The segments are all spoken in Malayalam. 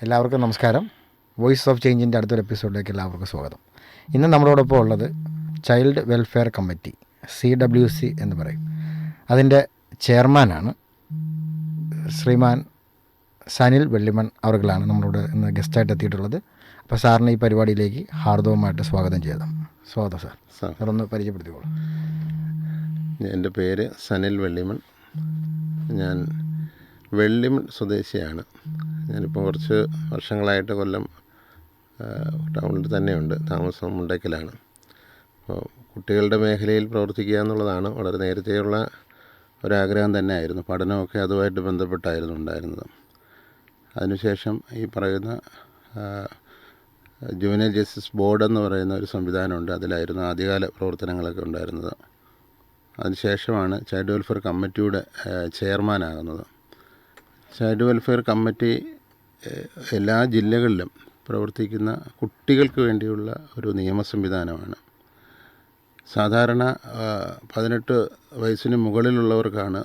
എല്ലാവർക്കും നമസ്കാരം. വോയിസ് ഓഫ് ചേഞ്ചിൻ്റെ അടുത്തൊരു എപ്പിസോഡിലേക്ക് എല്ലാവർക്കും സ്വാഗതം. ഇന്ന് നമ്മളോടൊപ്പം ഉള്ളത് ചൈൽഡ് വെൽഫെയർ കമ്മിറ്റി CWC എന്ന് പറയും. അതിൻ്റെ ചെയർമാനാണ് ശ്രീമാൻ സനിൽ വെള്ളിമൺ അവർകളാണ് നമ്മളോട് ഇന്ന് ഗസ്റ്റായിട്ട് എത്തിയിട്ടുള്ളത്. അപ്പോൾ സാറിന് ഈ പരിപാടിയിലേക്ക് ഹാർദവമായിട്ട് സ്വാഗതം ചെയ്യാം. സ്വാഗതം സാർ. സാറൊന്ന് പരിചയപ്പെടുത്തിക്കോളൂ. എൻ്റെ പേര് സനിൽ വെള്ളിമൺ. ഞാൻ വെള്ളിമൺ സ്വദേശിയാണ്. ഞാനിപ്പോൾ കുറച്ച് വർഷങ്ങളായിട്ട് കൊല്ലം ടൗണിൽ തന്നെയുണ്ട്. താമസം മുണ്ടയ്ക്കലാണ്. അപ്പോൾ കുട്ടികളുടെ മേഖലയിൽ പ്രവർത്തിക്കുക എന്നുള്ളതാണ് വളരെ നേരത്തെയുള്ള ഒരാഗ്രഹം തന്നെയായിരുന്നു. പഠനമൊക്കെ അതുമായിട്ട് ബന്ധപ്പെട്ടായിരുന്നു ഉണ്ടായിരുന്നത്. അതിനുശേഷം ഈ പറയുന്ന ജുവനൈൽ ജസ്റ്റിസ് ബോർഡ് എന്ന് പറയുന്ന ഒരു സംവിധാനമുണ്ട്. അതിലായിരുന്നു ആദ്യകാല പ്രവർത്തനങ്ങളൊക്കെ ഉണ്ടായിരുന്നത്. അതിനുശേഷമാണ് ചൈൽഡ് വെൽഫെയർ കമ്മിറ്റിയുടെ ചെയർമാനാകുന്നത്. ചൈൽഡ് വെൽഫെയർ കമ്മിറ്റി എല്ലാ ജില്ലകളിലും പ്രവർത്തിക്കുന്ന കുട്ടികൾക്ക് വേണ്ടിയുള്ള ഒരു നിയമ സംവിധാനമാണ്. സാധാരണ 18 വയസ്സിന് മുകളിലുള്ളവർക്കാണ്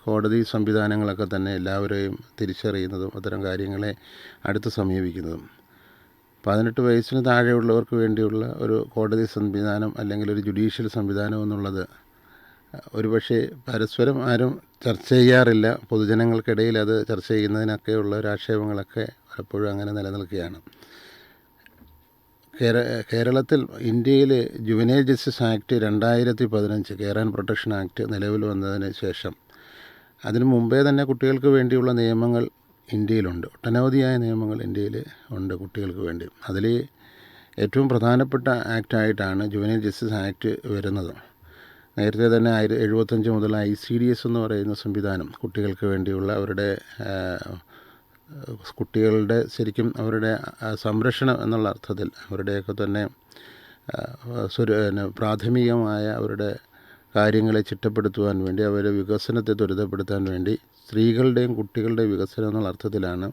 കോടതി സംവിധാനങ്ങളൊക്കെ തന്നെ എല്ലാവരെയും തിരിച്ചറിയുന്നതും അത്തരം കാര്യങ്ങളെ അടുത്ത് സമീപിക്കുന്നതും. 18 വയസ്സിന് താഴെയുള്ളവർക്ക് വേണ്ടിയുള്ള ഒരു കോടതി സംവിധാനം അല്ലെങ്കിൽ ഒരു ജുഡീഷ്യൽ സംവിധാനം എന്നുള്ളത് ഒരുപക്ഷെ പരസ്പരം ആരും ചർച്ച ചെയ്യാറില്ല. പൊതുജനങ്ങൾക്കിടയിൽ അത് ചർച്ച ചെയ്യുന്നതിനൊക്കെയുള്ള ഒരു ആക്ഷേപങ്ങളൊക്കെ പലപ്പോഴും അങ്ങനെ നിലനിൽക്കുകയാണ്. കേരളത്തിൽ ഇന്ത്യയിൽ juvenile justice act 2015 care and protection act നിലവിൽ വന്നതിന് ശേഷം അതിനു മുമ്പേ തന്നെ കുട്ടികൾക്ക് വേണ്ടിയുള്ള നിയമങ്ങൾ ഇന്ത്യയിലുണ്ട്. ഒട്ടനവധിയായ നിയമങ്ങൾ ഇന്ത്യയിൽ ഉണ്ട് കുട്ടികൾക്ക് വേണ്ടി. അതിൽ ഏറ്റവും പ്രധാനപ്പെട്ട ആക്റ്റായിട്ടാണ് ജുവനൈൽ ജസ്റ്റിസ് ആക്ട് വരുന്നത്. നേരത്തെ തന്നെ 1975 മുതൽ ICDS എന്ന് പറയുന്ന സംവിധാനം കുട്ടികൾക്ക് വേണ്ടിയുള്ള കുട്ടികളുടെ ശരിക്കും അവരുടെ സംരക്ഷണം എന്നുള്ള അർത്ഥത്തിൽ അവരുടെയൊക്കെ തന്നെ പ്രാഥമികമായ അവരുടെ കാര്യങ്ങളെ ചിട്ടപ്പെടുത്തുവാൻ വേണ്ടി അവരുടെ വികസനത്തെ ത്വരിതപ്പെടുത്താൻ വേണ്ടി സ്ത്രീകളുടെയും കുട്ടികളുടെയും വികസനം എന്നുള്ള അർത്ഥത്തിലാണ്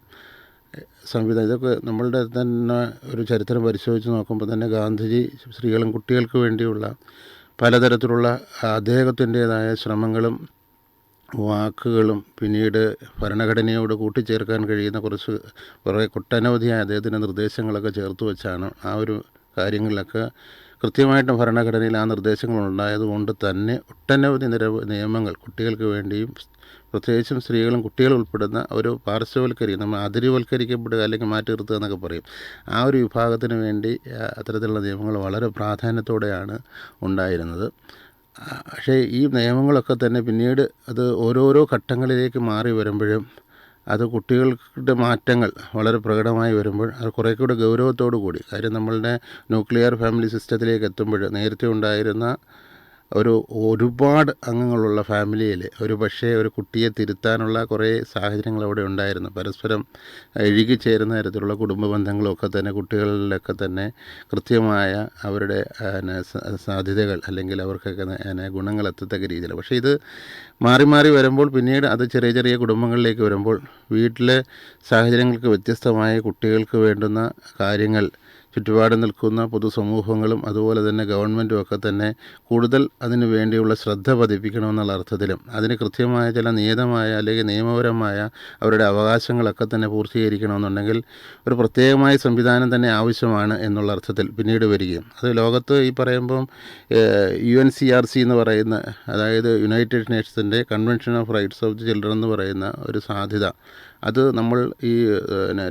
സംവിധാനം. ഇതൊക്കെ നമ്മളുടെ തന്നെ ഒരു ചരിത്രം പരിശോധിച്ച് നോക്കുമ്പോൾ തന്നെ ഗാന്ധിജി സ്ത്രീകളും കുട്ടികൾക്ക് വേണ്ടിയുള്ള പലതരത്തിലുള്ള അദ്ദേഹത്തിൻ്റേതായ ശ്രമങ്ങളും വാക്കുകളും പിന്നീട് ഭരണഘടനയോട് കൂട്ടിച്ചേർക്കാൻ കഴിയുന്ന കുറേ ഒട്ടനവധിയായ അദ്ദേഹത്തിൻ്റെ നിർദ്ദേശങ്ങളൊക്കെ ചേർത്ത് വെച്ചാണ് ആ ഒരു കാര്യങ്ങളിലൊക്കെ കൃത്യമായിട്ടും ഭരണഘടനയിൽ ആ നിർദ്ദേശങ്ങൾ ഉണ്ടായതുകൊണ്ട് തന്നെ ഒട്ടനവധി നിയമങ്ങൾ കുട്ടികൾക്ക് വേണ്ടിയും പ്രത്യേകിച്ചും സ്ത്രീകളും കുട്ടികളും ഉൾപ്പെടുന്ന ഒരു പാർശ്വവൽക്കരിക്കുക, നമ്മൾ അതിരുവൽക്കരിക്കപ്പെടുക അല്ലെങ്കിൽ മാറ്റി നിർത്തുക എന്നൊക്കെ പറയും. ആ ഒരു വിഭാഗത്തിന് വേണ്ടി അത്തരത്തിലുള്ള നിയമങ്ങൾ വളരെ പ്രാധാന്യത്തോടെയാണ് ഉണ്ടായിരുന്നത്. പക്ഷേ ഈ നിയമങ്ങളൊക്കെ തന്നെ പിന്നീട് അത് ഓരോരോ ഘട്ടങ്ങളിലേക്ക് മാറി വരുമ്പോഴും അത് കുട്ടികളുടെ മാറ്റങ്ങൾ വളരെ പ്രകടമായി വരുമ്പോൾ അത് കുറേ കൂടെ ഗൗരവത്തോടു കൂടി, കാര്യം നമ്മളുടെ ന്യൂക്ലിയർ ഫാമിലി സിസ്റ്റത്തിലേക്ക് എത്തുമ്പോൾ നേരത്തെ ഉണ്ടായിരുന്ന ഒരുപാട് അംഗങ്ങളുള്ള ഫാമിലിയിൽ ഒരു കുട്ടിയെ തിരുത്താനുള്ള കുറേ സാഹചര്യങ്ങൾ അവിടെ ഉണ്ടായിരുന്നു. പരസ്പരം ഇഴുകിച്ചേരുന്ന തരത്തിലുള്ള കുടുംബ ബന്ധങ്ങളൊക്കെ തന്നെ കുട്ടികളിലൊക്കെ തന്നെ കൃത്യമായ അവരുടെ സാധ്യതകൾ അല്ലെങ്കിൽ അവർക്കൊക്കെ ഗുണങ്ങൾ എത്തത്തക്ക രീതിയിൽ. പക്ഷേ ഇത് മാറി മാറി വരുമ്പോൾ പിന്നീട് അത് ചെറിയ ചെറിയ കുടുംബങ്ങളിലേക്ക് വരുമ്പോൾ വീട്ടിലെ സാഹചര്യങ്ങൾക്ക് വ്യത്യസ്തമായ കുട്ടികൾക്ക് വേണ്ടുന്ന കാര്യങ്ങൾ ചുറ്റുപാടും നിൽക്കുന്ന പൊതുസമൂഹങ്ങളും അതുപോലെ തന്നെ ഗവൺമെൻറ്റും ഒക്കെ തന്നെ കൂടുതൽ അതിനു വേണ്ടിയുള്ള ശ്രദ്ധ പതിപ്പിക്കണമെന്നുള്ള അർത്ഥത്തിലും അതിന് കൃത്യമായ ചില നിയതമായ അല്ലെങ്കിൽ നിയമപരമായ അവരുടെ അവകാശങ്ങളൊക്കെ തന്നെ പൂർത്തീകരിക്കണമെന്നുണ്ടെങ്കിൽ ഒരു പ്രത്യേകമായ സംവിധാനം തന്നെ ആവശ്യമാണ് എന്നുള്ള അർത്ഥത്തിൽ പിന്നീട് വരികയും അത് ലോകത്ത് ഈ പറയുമ്പം UNCRC എന്ന് പറയുന്ന, അതായത് യുണൈറ്റഡ് നേഷൻസിൻ്റെ convention of rights of the children എന്ന് പറയുന്ന ഒരു സാധ്യത, അത് നമ്മൾ ഈ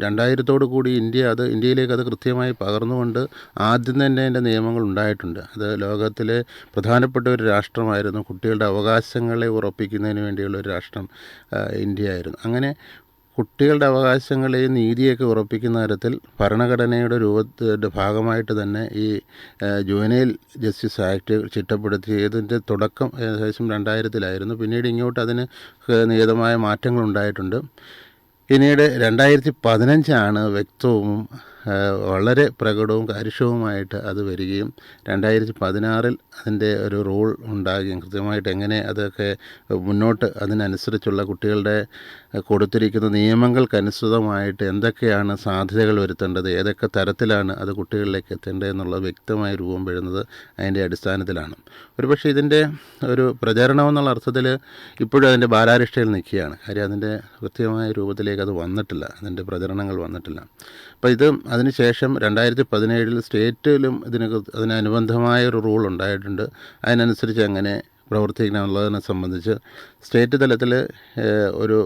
2000 കൂടി ഇന്ത്യയിലേക്ക് അത് കൃത്യമായി പകർന്നുകൊണ്ട് ആദ്യം തന്നെ അതിൻ്റെ നിയമങ്ങൾ ഉണ്ടായിട്ടുണ്ട്. അത് ലോകത്തിലെ പ്രധാനപ്പെട്ട ഒരു രാഷ്ട്രമായിരുന്നു. കുട്ടികളുടെ അവകാശങ്ങളെ ഉറപ്പിക്കുന്നതിന് വേണ്ടിയുള്ള ഒരു രാഷ്ട്രം ഇന്ത്യയായിരുന്നു. അങ്ങനെ കുട്ടികളുടെ അവകാശങ്ങളെയും നീതിയൊക്കെ ഉറപ്പിക്കുന്ന തരത്തിൽ ഭരണഘടനയുടെ രൂപത്തിൻ്റെ ഭാഗമായിട്ട് തന്നെ ഈ ജുവനൈൽ ജസ്റ്റിസ് ആക്ട് ചിട്ടപ്പെടുത്തിയതിൻ്റെ തുടക്കം ഏകദേശം 2000-ലായിരുന്നു. പിന്നീട് ഇങ്ങോട്ട് അതിന് നിയതമായ മാറ്റങ്ങളുണ്ടായിട്ടുണ്ട്. പിന്നീട് 2015 വ്യക്തവും വളരെ പ്രകടവും കാര്യക്ഷമവുമായിട്ട് അത് വരികയും 2016 അതിൻ്റെ ഒരു റൂൾ ഉണ്ടാകുകയും കൃത്യമായിട്ട് എങ്ങനെ അതൊക്കെ മുന്നോട്ട് അതിനനുസരിച്ചുള്ള കുട്ടികളുടെ കൊടുത്തിരിക്കുന്ന നിയമങ്ങൾക്കനുസൃതമായിട്ട് എന്തൊക്കെയാണ് സാധ്യതകൾ വരുത്തേണ്ടത്, ഏതൊക്കെ തരത്തിലാണ് അത് കുട്ടികളിലേക്ക് എത്തേണ്ടത് എന്നുള്ളത് വ്യക്തമായി രൂപം പെടുന്നത് അതിൻ്റെ അടിസ്ഥാനത്തിലാണ്. ഒരുപക്ഷെ ഇതിൻ്റെ ഒരു പ്രചരണം എന്നുള്ള അർത്ഥത്തിൽ ഇപ്പോഴും അതിൻ്റെ ബാലാരിഷ്ടയിൽ നിൽക്കുകയാണ്. കാര്യം അതിൻ്റെ കൃത്യമായ രൂപത്തിലേക്ക് അത് വന്നിട്ടില്ല, അതിൻ്റെ പ്രചരണങ്ങൾ വന്നിട്ടില്ല. അപ്പോൾ ഇത് അതിനുശേഷം 2017 സ്റ്റേറ്റിലും അതിനനുബന്ധമായ ഒരു റൂൾ ഉണ്ടായിട്ടുണ്ട്. അതിനനുസരിച്ച് എങ്ങനെ പ്രവർത്തിക്കണം എന്നുള്ളതിനെ സംബന്ധിച്ച് സ്റ്റേറ്റ് തലത്തിൽ ഒരു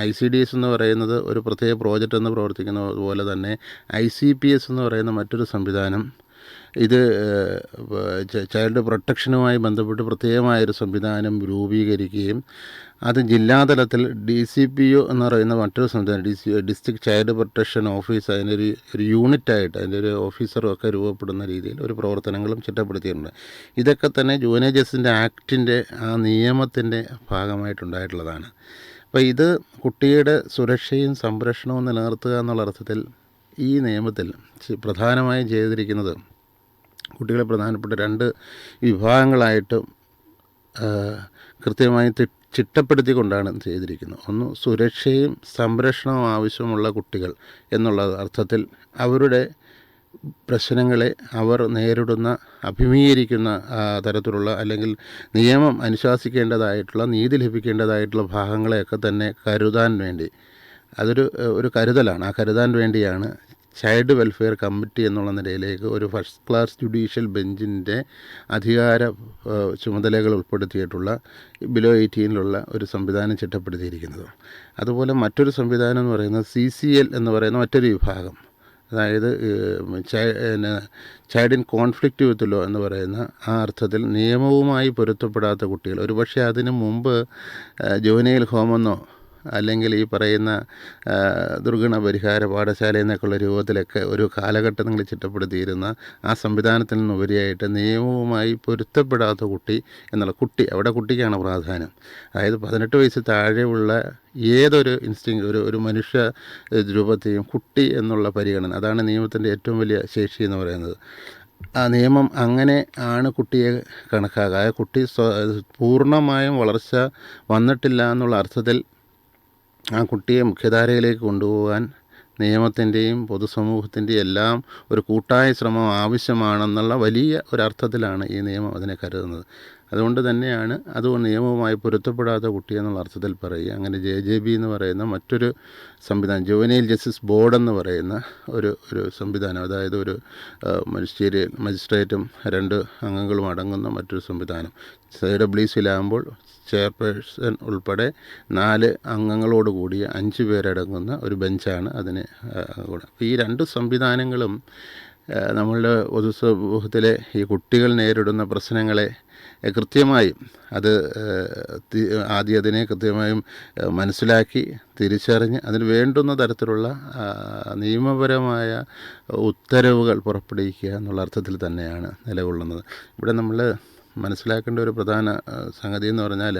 ICDS എന്ന് പറയുന്നത് ഒരു പ്രത്യേക പ്രോജക്റ്റ് എന്ന് പ്രവർത്തിക്കുന്നത് പോലെ തന്നെ ICPS എന്ന് പറയുന്ന മറ്റൊരു സംവിധാനം ഇത് ചൈൽഡ് പ്രൊട്ടക്ഷനുമായി ബന്ധപ്പെട്ട് പ്രത്യേകമായൊരു സംവിധാനം രൂപീകരിക്കുകയും അത് ജില്ലാതലത്തിൽ DCPO എന്ന് പറയുന്ന മറ്റൊരു സംവിധാനം ഡിസ്ട്രിക്ട് ചൈൽഡ് പ്രൊട്ടക്ഷൻ ഓഫീസ് അതിനൊരു യൂണിറ്റായിട്ട് അതിൻ്റെ ഒരു ഓഫീസറും ഒക്കെ രൂപപ്പെടുന്ന രീതിയിൽ ഒരു പ്രവർത്തനങ്ങളും ചിട്ടപ്പെടുത്തിയിട്ടുണ്ട്. ഇതൊക്കെ തന്നെ ജുവനൈൽ ജസ്റ്റിസ് ആക്ടിൻ്റെ ആ നിയമത്തിൻ്റെ ഭാഗമായിട്ടുണ്ടായിട്ടുള്ളതാണ്. അപ്പോൾ ഇത് കുട്ടിയുടെ സുരക്ഷയും സംരക്ഷണവും നിലനിർത്തുക എന്നുള്ള അർത്ഥത്തിൽ ഈ നിയമത്തിൽ പ്രധാനമായും ചെയ്തിരിക്കുന്നത് കുട്ടികളെ പ്രധാനപ്പെട്ട 2 വിഭാഗങ്ങളായിട്ട് കൃത്യമായി ചിട്ടപ്പെടുത്തിക്കൊണ്ടാണ് ചെയ്തിരിക്കുന്നത്. ഒന്ന്, സുരക്ഷയും സംരക്ഷണവും ആവശ്യമുള്ള കുട്ടികൾ എന്നുള്ള അർത്ഥത്തിൽ അവരുടെ പ്രശ്നങ്ങളെ അവർ നേരിടുന്ന അഭിമുഖീകരിക്കുന്ന തരത്തിലുള്ള അല്ലെങ്കിൽ നിയമം അനുശാസിക്കേണ്ടതായിട്ടുള്ള നീതി ലഭിക്കേണ്ടതായിട്ടുള്ള ഭാഗങ്ങളെയൊക്കെ തന്നെ കരുതാൻ വേണ്ടി ഒരു കരുതലാണ്. ആ കരുതാൻ വേണ്ടിയാണ് ചൈൽഡ് വെൽഫെയർ കമ്മിറ്റി എന്നുള്ള നിലയിലേക്ക് ഒരു ഫസ്റ്റ് ക്ലാസ് ജുഡീഷ്യൽ ബെഞ്ചിൻ്റെ അധികാര ചുമതലകൾ ഉൾപ്പെടുത്തിയിട്ടുള്ള ബിലോ 18 ഒരു സംവിധാനം ചിട്ടപ്പെടുത്തിയിരിക്കുന്നത്. അതുപോലെ മറ്റൊരു സംവിധാനം എന്ന് പറയുന്നത് CCL എന്ന് പറയുന്ന മറ്റൊരു വിഭാഗം, അതായത് child in conflict with law എന്ന് പറയുന്ന ആ അർത്ഥത്തിൽ നിയമവുമായി പൊരുത്തപ്പെടാത്ത കുട്ടികൾ, ഒരുപക്ഷെ അതിനു മുമ്പ് ജുവനൈൽ ഹോമെന്നോ അല്ലെങ്കിൽ ഈ പറയുന്ന ദുർഗുണ പരിഹാര പാഠശാല എന്നൊക്കെയുള്ള രൂപത്തിലൊക്കെ ഒരു കാലഘട്ടങ്ങളിൽ ചിട്ടപ്പെടുത്തിയിരുന്ന ആ സംവിധാനത്തിൽ നിന്നുപരിയായിട്ട് നിയമവുമായി പൊരുത്തപ്പെടാത്ത കുട്ടി എന്നുള്ള അവിടെ കുട്ടിക്കാണ് പ്രാധാന്യം. അതായത് 18 വയസ്സ് താഴെയുള്ള ഏതൊരു ഒരു മനുഷ്യ രൂപത്തെയും കുട്ടി എന്നുള്ള പരിഗണന, അതാണ് നിയമത്തിൻ്റെ ഏറ്റവും വലിയ ശേഷി എന്ന് പറയുന്നത്. ആ നിയമം അങ്ങനെ ആണ് കുട്ടിയെ കണക്കാക്കുക. കുട്ടി പൂർണ്ണമായും വളർച്ച വന്നിട്ടില്ല എന്നുള്ള അർത്ഥത്തിൽ ആ കുട്ടിയെ മുഖ്യധാരയിലേക്ക് കൊണ്ടുപോകാൻ നിയമത്തിൻ്റെയും പൊതുസമൂഹത്തിൻ്റെയും എല്ലാം ഒരു കൂട്ടായ ശ്രമം ആവശ്യമാണെന്നുള്ള വലിയ ഒരർത്ഥത്തിലാണ് ഈ നിയമം അതിനെ കരുതുന്നത്. അതുകൊണ്ട് തന്നെയാണ് നിയമവുമായി പൊരുത്തപ്പെടാത്ത കുട്ടി എന്നുള്ള അർത്ഥത്തിൽ പറയുക. അങ്ങനെ JJB എന്ന് പറയുന്ന മറ്റൊരു സംവിധാനം, ജുവനൈൽ ജസ്റ്റിസ് ബോർഡ് എന്ന് പറയുന്ന ഒരു സംവിധാനം, അതായത് ഒരു മജിസ്ട്രേറ്റും 2 അംഗങ്ങളും അടങ്ങുന്ന മറ്റൊരു സംവിധാനം. CWCലാകുമ്പോൾ ചെയർപേഴ്സൺ ഉൾപ്പെടെ 4 അംഗങ്ങളോട് കൂടിയ 5 പേരടങ്ങുന്ന ഒരു ബെഞ്ചാണ് അതിന് കൂടെ. അപ്പോൾ ഈ 2 സംവിധാനങ്ങളും നമ്മളുടെ പൊതുസമൂഹത്തിലെ ഈ കുട്ടികൾ നേരിടുന്ന പ്രശ്നങ്ങളെ കൃത്യമായും അതിനെ കൃത്യമായും മനസ്സിലാക്കി തിരിച്ചറിഞ്ഞ് അതിന് വേണ്ടുന്ന തരത്തിലുള്ള നിയമപരമായ ഉത്തരവുകൾ പുറപ്പെടുവിക്കുക എന്നുള്ള അർത്ഥത്തിൽ തന്നെയാണ് നിലകൊള്ളുന്നത്. ഇവിടെ നമ്മൾ മനസ്സിലാക്കേണ്ട ഒരു പ്രധാന സംഗതി എന്ന് പറഞ്ഞാൽ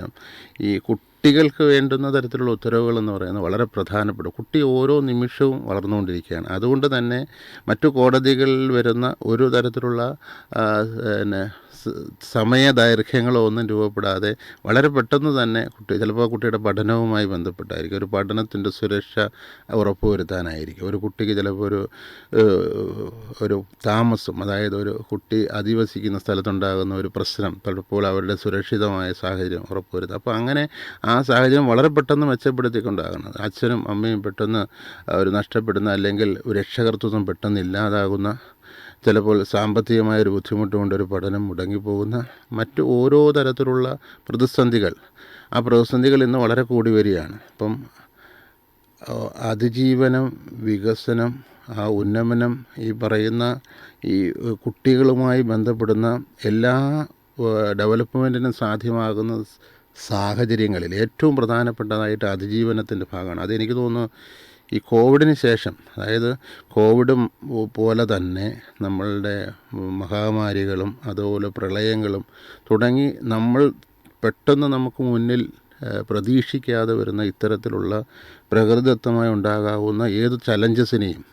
ഈ കുട്ടികൾക്ക് വേണ്ടുന്ന തരത്തിലുള്ള ഉത്തരവുകൾ എന്ന് പറയുന്നത് വളരെ പ്രധാനപ്പെട്ട, കുട്ടി ഓരോ നിമിഷവും വളർന്നുകൊണ്ടിരിക്കുകയാണ്. അതുകൊണ്ട് തന്നെ മറ്റു കോടതികളിൽ വരുന്ന ഒരു തരത്തിലുള്ള സമയദൈർഘ്യങ്ങളോ ഒന്നും രൂപപ്പെടാതെ വളരെ പെട്ടെന്ന് തന്നെ ചിലപ്പോൾ കുട്ടിയുടെ പഠനവുമായി ബന്ധപ്പെട്ടായിരിക്കും, ഒരു പഠനത്തിൻ്റെ സുരക്ഷ ഉറപ്പുവരുത്താനായിരിക്കും. ഒരു കുട്ടിക്ക് ചിലപ്പോൾ ഒരു താമസം, അതായത് ഒരു കുട്ടി അധിവസിക്കുന്ന സ്ഥലത്തുണ്ടാകുന്ന ഒരു പ്രശ്നം, പലപ്പോൾ അവരുടെ സുരക്ഷിതമായ സാഹചര്യം ഉറപ്പുവരുത്തുക. അപ്പോൾ അങ്ങനെ ആ സാഹചര്യം വളരെ പെട്ടെന്ന് മെച്ചപ്പെടുത്തിക്കൊണ്ടാകണം. അച്ഛനും അമ്മയും പെട്ടെന്ന് ഒരു നഷ്ടപ്പെടുന്ന അല്ലെങ്കിൽ രക്ഷകർത്തൃത്വം പെട്ടെന്ന് ഇല്ലാതാകുന്ന, ചിലപ്പോൾ സാമ്പത്തികമായൊരു ബുദ്ധിമുട്ട് കൊണ്ടൊരു പഠനം മുടങ്ങിപ്പോകുന്ന മറ്റ് ഓരോ തരത്തിലുള്ള പ്രതിസന്ധികൾ, ആ പ്രതിസന്ധികൾ ഇന്ന് വളരെ കൂടി വരികയാണ്. അപ്പം അതിജീവനം, വികസനം, ആ ഉന്നമനം, ഈ പറയുന്ന ഈ കുട്ടികളുമായി ബന്ധപ്പെടുന്ന എല്ലാ ഡെവലപ്മെൻറ്റിനും സാധ്യമാകുന്ന സാഹചര്യങ്ങളിൽ ഏറ്റവും പ്രധാനപ്പെട്ടതായിട്ട് അതിജീവനത്തിൻ്റെ ഭാഗമാണ്. അതെനിക്ക് തോന്നുന്നു ഈ കോവിഡിന് ശേഷം, അതായത് കോവിഡും പോലെ തന്നെ നമ്മളുടെ മഹാമാരികളും അതുപോലെ പ്രളയങ്ങളും തുടങ്ങി നമ്മൾ പെട്ടെന്ന് നമുക്ക് മുന്നിൽ പ്രതീക്ഷിക്കാതെ വരുന്ന ഇത്തരത്തിലുള്ള പ്രകൃതിദത്തമായി ഉണ്ടാകാവുന്ന ഏത് ചലഞ്ചസിനെയും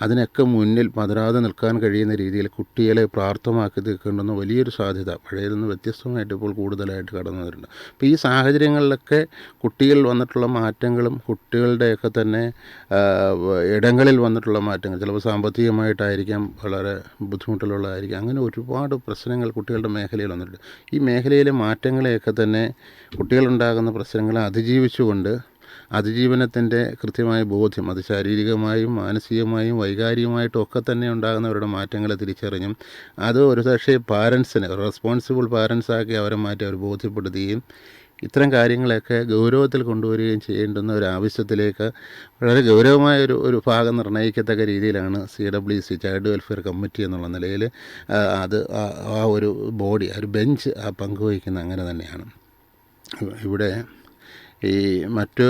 അതിനൊക്കെ മുന്നിൽ പതരാതെ നിൽക്കാൻ കഴിയുന്ന രീതിയിൽ കുട്ടികളെ പ്രാപ്തമാക്കി തീർക്കേണ്ടുന്ന വലിയൊരു സാധ്യത പഴയതിൽ നിന്ന് വ്യത്യസ്തമായിട്ട് ഇപ്പോൾ കൂടുതലായിട്ട് കടന്നു വരുന്നുണ്ട്. അപ്പോൾ ഈ സാഹചര്യങ്ങളിലൊക്കെ കുട്ടികളിൽ വന്നിട്ടുള്ള മാറ്റങ്ങളും കുട്ടികളുടെയൊക്കെ തന്നെ ഇടങ്ങളിൽ വന്നിട്ടുള്ള മാറ്റങ്ങൾ ചിലപ്പോൾ സാമ്പത്തികമായിട്ടായിരിക്കാം, വളരെ ബുദ്ധിമുട്ടുള്ളതായിരിക്കാം, അങ്ങനെ ഒരുപാട് പ്രശ്നങ്ങൾ കുട്ടികളുടെ മേഖലയിൽ വന്നിട്ടുണ്ട്. ഈ മേഖലയിലെ മാറ്റങ്ങളെയൊക്കെ തന്നെ കുട്ടികളുണ്ടാകുന്ന പ്രശ്നങ്ങളെ അതിജീവിച്ചുകൊണ്ട് അതിജീവനത്തിൻ്റെ കൃത്യമായ ബോധ്യം, അത് ശാരീരികമായും മാനസികമായും വൈകാരികമായിട്ടും ഒക്കെ തന്നെ ഉണ്ടാകുന്നവരുടെ മാറ്റങ്ങളെ തിരിച്ചറിഞ്ഞും അത് ഒരു പക്ഷേ പാരൻസിനെ റെസ്പോൺസിബിൾ പാരൻസാക്കി അവരെ മാറ്റി അവർ ബോധ്യപ്പെടുത്തുകയും ഇത്തരം കാര്യങ്ങളെയൊക്കെ ഗൗരവത്തിൽ കൊണ്ടുവരികയും ചെയ്യേണ്ടുന്ന ഒരു ആവശ്യത്തിലേക്ക് വളരെ ഗൗരവമായ ഒരു ഭാഗം നിർണ്ണയിക്കത്തക്ക രീതിയിലാണ് CWC ചൈൽഡ് വെൽഫെയർ കമ്മിറ്റി എന്നുള്ള നിലയിൽ അത് ആ ഒരു ബോഡി, ഒരു ബെഞ്ച് പങ്കുവഹിക്കുന്ന അങ്ങനെ തന്നെയാണ്. ഇവിടെ ഈ മറ്റ്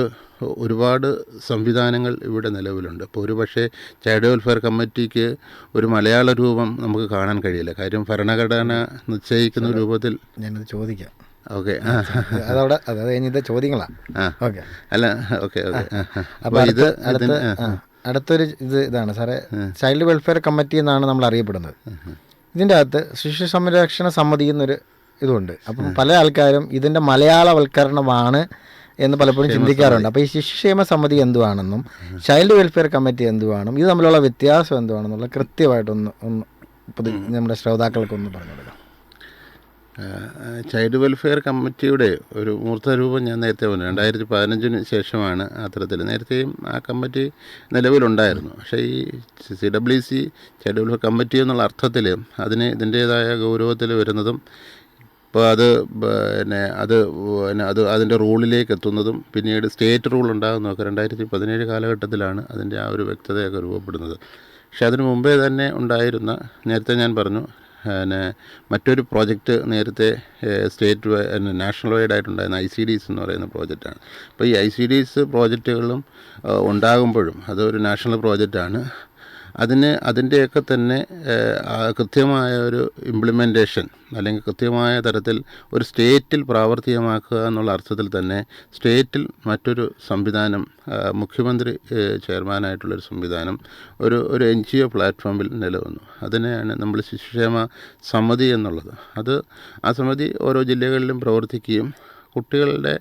ഒരുപാട് സംവിധാനങ്ങൾ ഇവിടെ നിലവിലുണ്ട്. ഇപ്പോൾ ഒരു പക്ഷേ ചൈൽഡ് വെൽഫെയർ കമ്മിറ്റിക്ക് ഒരു മലയാള രൂപം നമുക്ക് കാണാൻ കഴിയില്ല. കാര്യം ഭരണഘടന നിശ്ചയിക്കുന്ന രൂപത്തിൽ ഞാനത് ചോദിക്കാം. ഓക്കെ, അതവിടെ അത് കഴിഞ്ഞിട്ട് ചോദ്യങ്ങളാണ്. ഓക്കെ, അല്ല, ഓക്കെ. അപ്പോൾ അടുത്തൊരു ഇതാണ് സാറേ, ചൈൽഡ് വെൽഫെയർ കമ്മിറ്റി എന്നാണ് നമ്മൾ അറിയപ്പെടുന്നത്. ഇതിൻ്റെ അകത്ത് ശിശു സംരക്ഷണ സമിതി എന്നൊരു ഇതുണ്ട്. അപ്പം പല ആൾക്കാരും ഇതിൻ്റെ മലയാളവൽക്കരണമാണ് എന്ന് പലപ്പോഴും ചിന്തിക്കാറുണ്ട്. അപ്പോൾ ഈ ശിശുക്ഷേമ സമിതി എന്തുവാണെന്നും ചൈൽഡ് വെൽഫെയർ കമ്മിറ്റി എന്തുവാണെന്നും ഇത് തമ്മിലുള്ള വ്യത്യാസം എന്തുവാണെന്നുള്ള കൃത്യമായിട്ടൊന്ന് നമ്മുടെ ശ്രോതാക്കൾക്കൊന്ന് പറഞ്ഞു കൊടുക്കാം. ചൈൽഡ് വെൽഫെയർ കമ്മിറ്റിയുടെ ഒരു മൂർത്തരൂപം ഞാൻ നേരത്തെ പറഞ്ഞു, 2015 ശേഷമാണ് അത്തരത്തിൽ. നേരത്തെയും ആ കമ്മിറ്റി നിലവിലുണ്ടായിരുന്നു. പക്ഷേ ഈ CWC ചൈൽഡ് വെൽഫെയർ കമ്മിറ്റി എന്നുള്ള അർത്ഥത്തിൽ അതിന് ഇതിൻ്റേതായ ഗൗരവത്തിൽ വരുന്നതും അപ്പോൾ അത് അതിൻ്റെ റൂളിലേക്ക് എത്തുന്നതും പിന്നീട് സ്റ്റേറ്റ് റൂൾ ഉണ്ടാകുന്നതൊക്കെ 2017 കാലഘട്ടത്തിലാണ് അതിൻ്റെ ആ ഒരു വ്യക്തതയൊക്കെ രൂപപ്പെടുന്നത്. പക്ഷേ അതിനു മുമ്പേ തന്നെ ഉണ്ടായിരുന്ന, നേരത്തെ ഞാൻ പറഞ്ഞു, മറ്റൊരു പ്രോജക്റ്റ് നേരത്തെ നാഷണൽ വൈഡ് ആയിട്ടുണ്ടായിരുന്ന ICDs എന്ന് പറയുന്ന പ്രോജക്റ്റാണ്. അപ്പോൾ ഈ ICDs പ്രോജക്റ്റുകളും ഉണ്ടാകുമ്പോഴും അതൊരു നാഷണൽ പ്രോജക്റ്റാണ്. അതിൻ്റെയൊക്കെ തന്നെ കൃത്യമായ ഒരു ഇംപ്ലിമെൻറ്റേഷൻ അല്ലെങ്കിൽ കൃത്യമായ തരത്തിൽ ഒരു സ്റ്റേറ്റിൽ പ്രാവർത്തികമാക്കുക എന്നുള്ള അർത്ഥത്തിൽ തന്നെ സ്റ്റേറ്റിൽ മറ്റൊരു സംവിധാനം, മുഖ്യമന്ത്രി ചെയർമാനായിട്ടുള്ളൊരു സംവിധാനം ഒരു NGO പ്ലാറ്റ്ഫോമിൽ നിലവന്നു. അതിനെയാണ് നമ്മൾ ശിശുക്ഷേമ സമിതി എന്നുള്ളത്. ആ സമിതി ഓരോ ജില്ലകളിലും പ്രവർത്തിക്കുകയും കുട്ടികളുടെ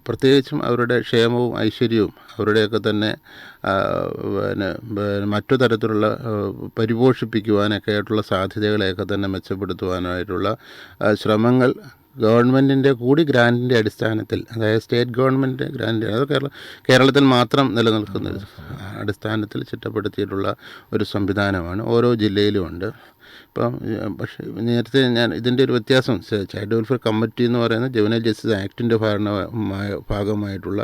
പ്രത്യേകിച്ചും അവരുടെ ക്ഷേമവും ഐശ്വര്യവും അവരുടെയൊക്കെ തന്നെ മറ്റു തരത്തിലുള്ള പരിപോഷിപ്പിക്കുവാനൊക്കെ ആയിട്ടുള്ള സാധ്യതകളെയൊക്കെ തന്നെ മെച്ചപ്പെടുത്തുവാനായിട്ടുള്ള ശ്രമങ്ങൾ ഗവൺമെൻറ്റിൻ്റെ കൂടി ഗ്രാൻറ്റിൻ്റെ അടിസ്ഥാനത്തിൽ, അതായത് സ്റ്റേറ്റ് ഗവൺമെൻറ് ഗ്രാൻറ്റ്, അത് കേരളത്തിൽ മാത്രം നിലനിൽക്കുന്ന അടിസ്ഥാനത്തിൽ ചിട്ടപ്പെടുത്തിയിട്ടുള്ള ഒരു സംവിധാനമാണ്. ഓരോ ജില്ലയിലും ഉണ്ട്. ഇപ്പം പക്ഷേ നേരത്തെ ഞാൻ ഇതിൻ്റെ ഒരു വ്യത്യാസം, ചൈൽഡ് വെൽഫെയർ കമ്മിറ്റി എന്ന് പറയുന്നത് ജുവനൈൽ ജസ്റ്റിസ് ആക്ടിൻ്റെ ഭാഗമായിട്ടുള്ള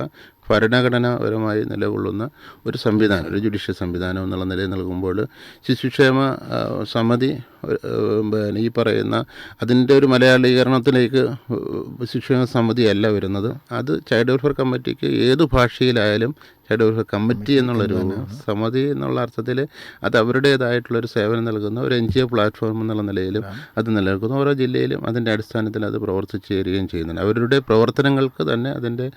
ഭരണഘടനാപരമായി നിലകൊള്ളുന്ന ഒരു സംവിധാനം, ഒരു ജുഡീഷ്യൽ സംവിധാനം എന്നുള്ള നിലയിൽ നൽകുമ്പോൾ ശിശുക്ഷേമ സമിതി ഈ പറയുന്ന അതിൻ്റെ ഒരു മലയാളീകരണത്തിലേക്ക് ശിശുക്ഷേമ സമിതിയല്ല വരുന്നത്. അത് ചൈൽഡ് വെൽഫെയർ കമ്മിറ്റിക്ക് ഏത് ഭാഷയിലായാലും ചൈൽഡ് വെൽഫെയർ കമ്മിറ്റി എന്നുള്ളൊരു സമിതി എന്നുള്ള അർത്ഥത്തിൽ അത് അവരുടേതായിട്ടുള്ളൊരു സേവനം നൽകുന്ന ഒരു NGO പ്ലാറ്റ്ഫോം എന്നുള്ള നിലയിലും അത് നിലനിൽക്കുന്നു. ഓരോ ജില്ലയിലും അതിൻ്റെ അടിസ്ഥാനത്തിൽ അത് പ്രവർത്തിച്ചു വരികയും ചെയ്യുന്നുണ്ട്. അവരുടെ പ്രവർത്തനങ്ങൾക്ക് തന്നെ അതിൻ്റെ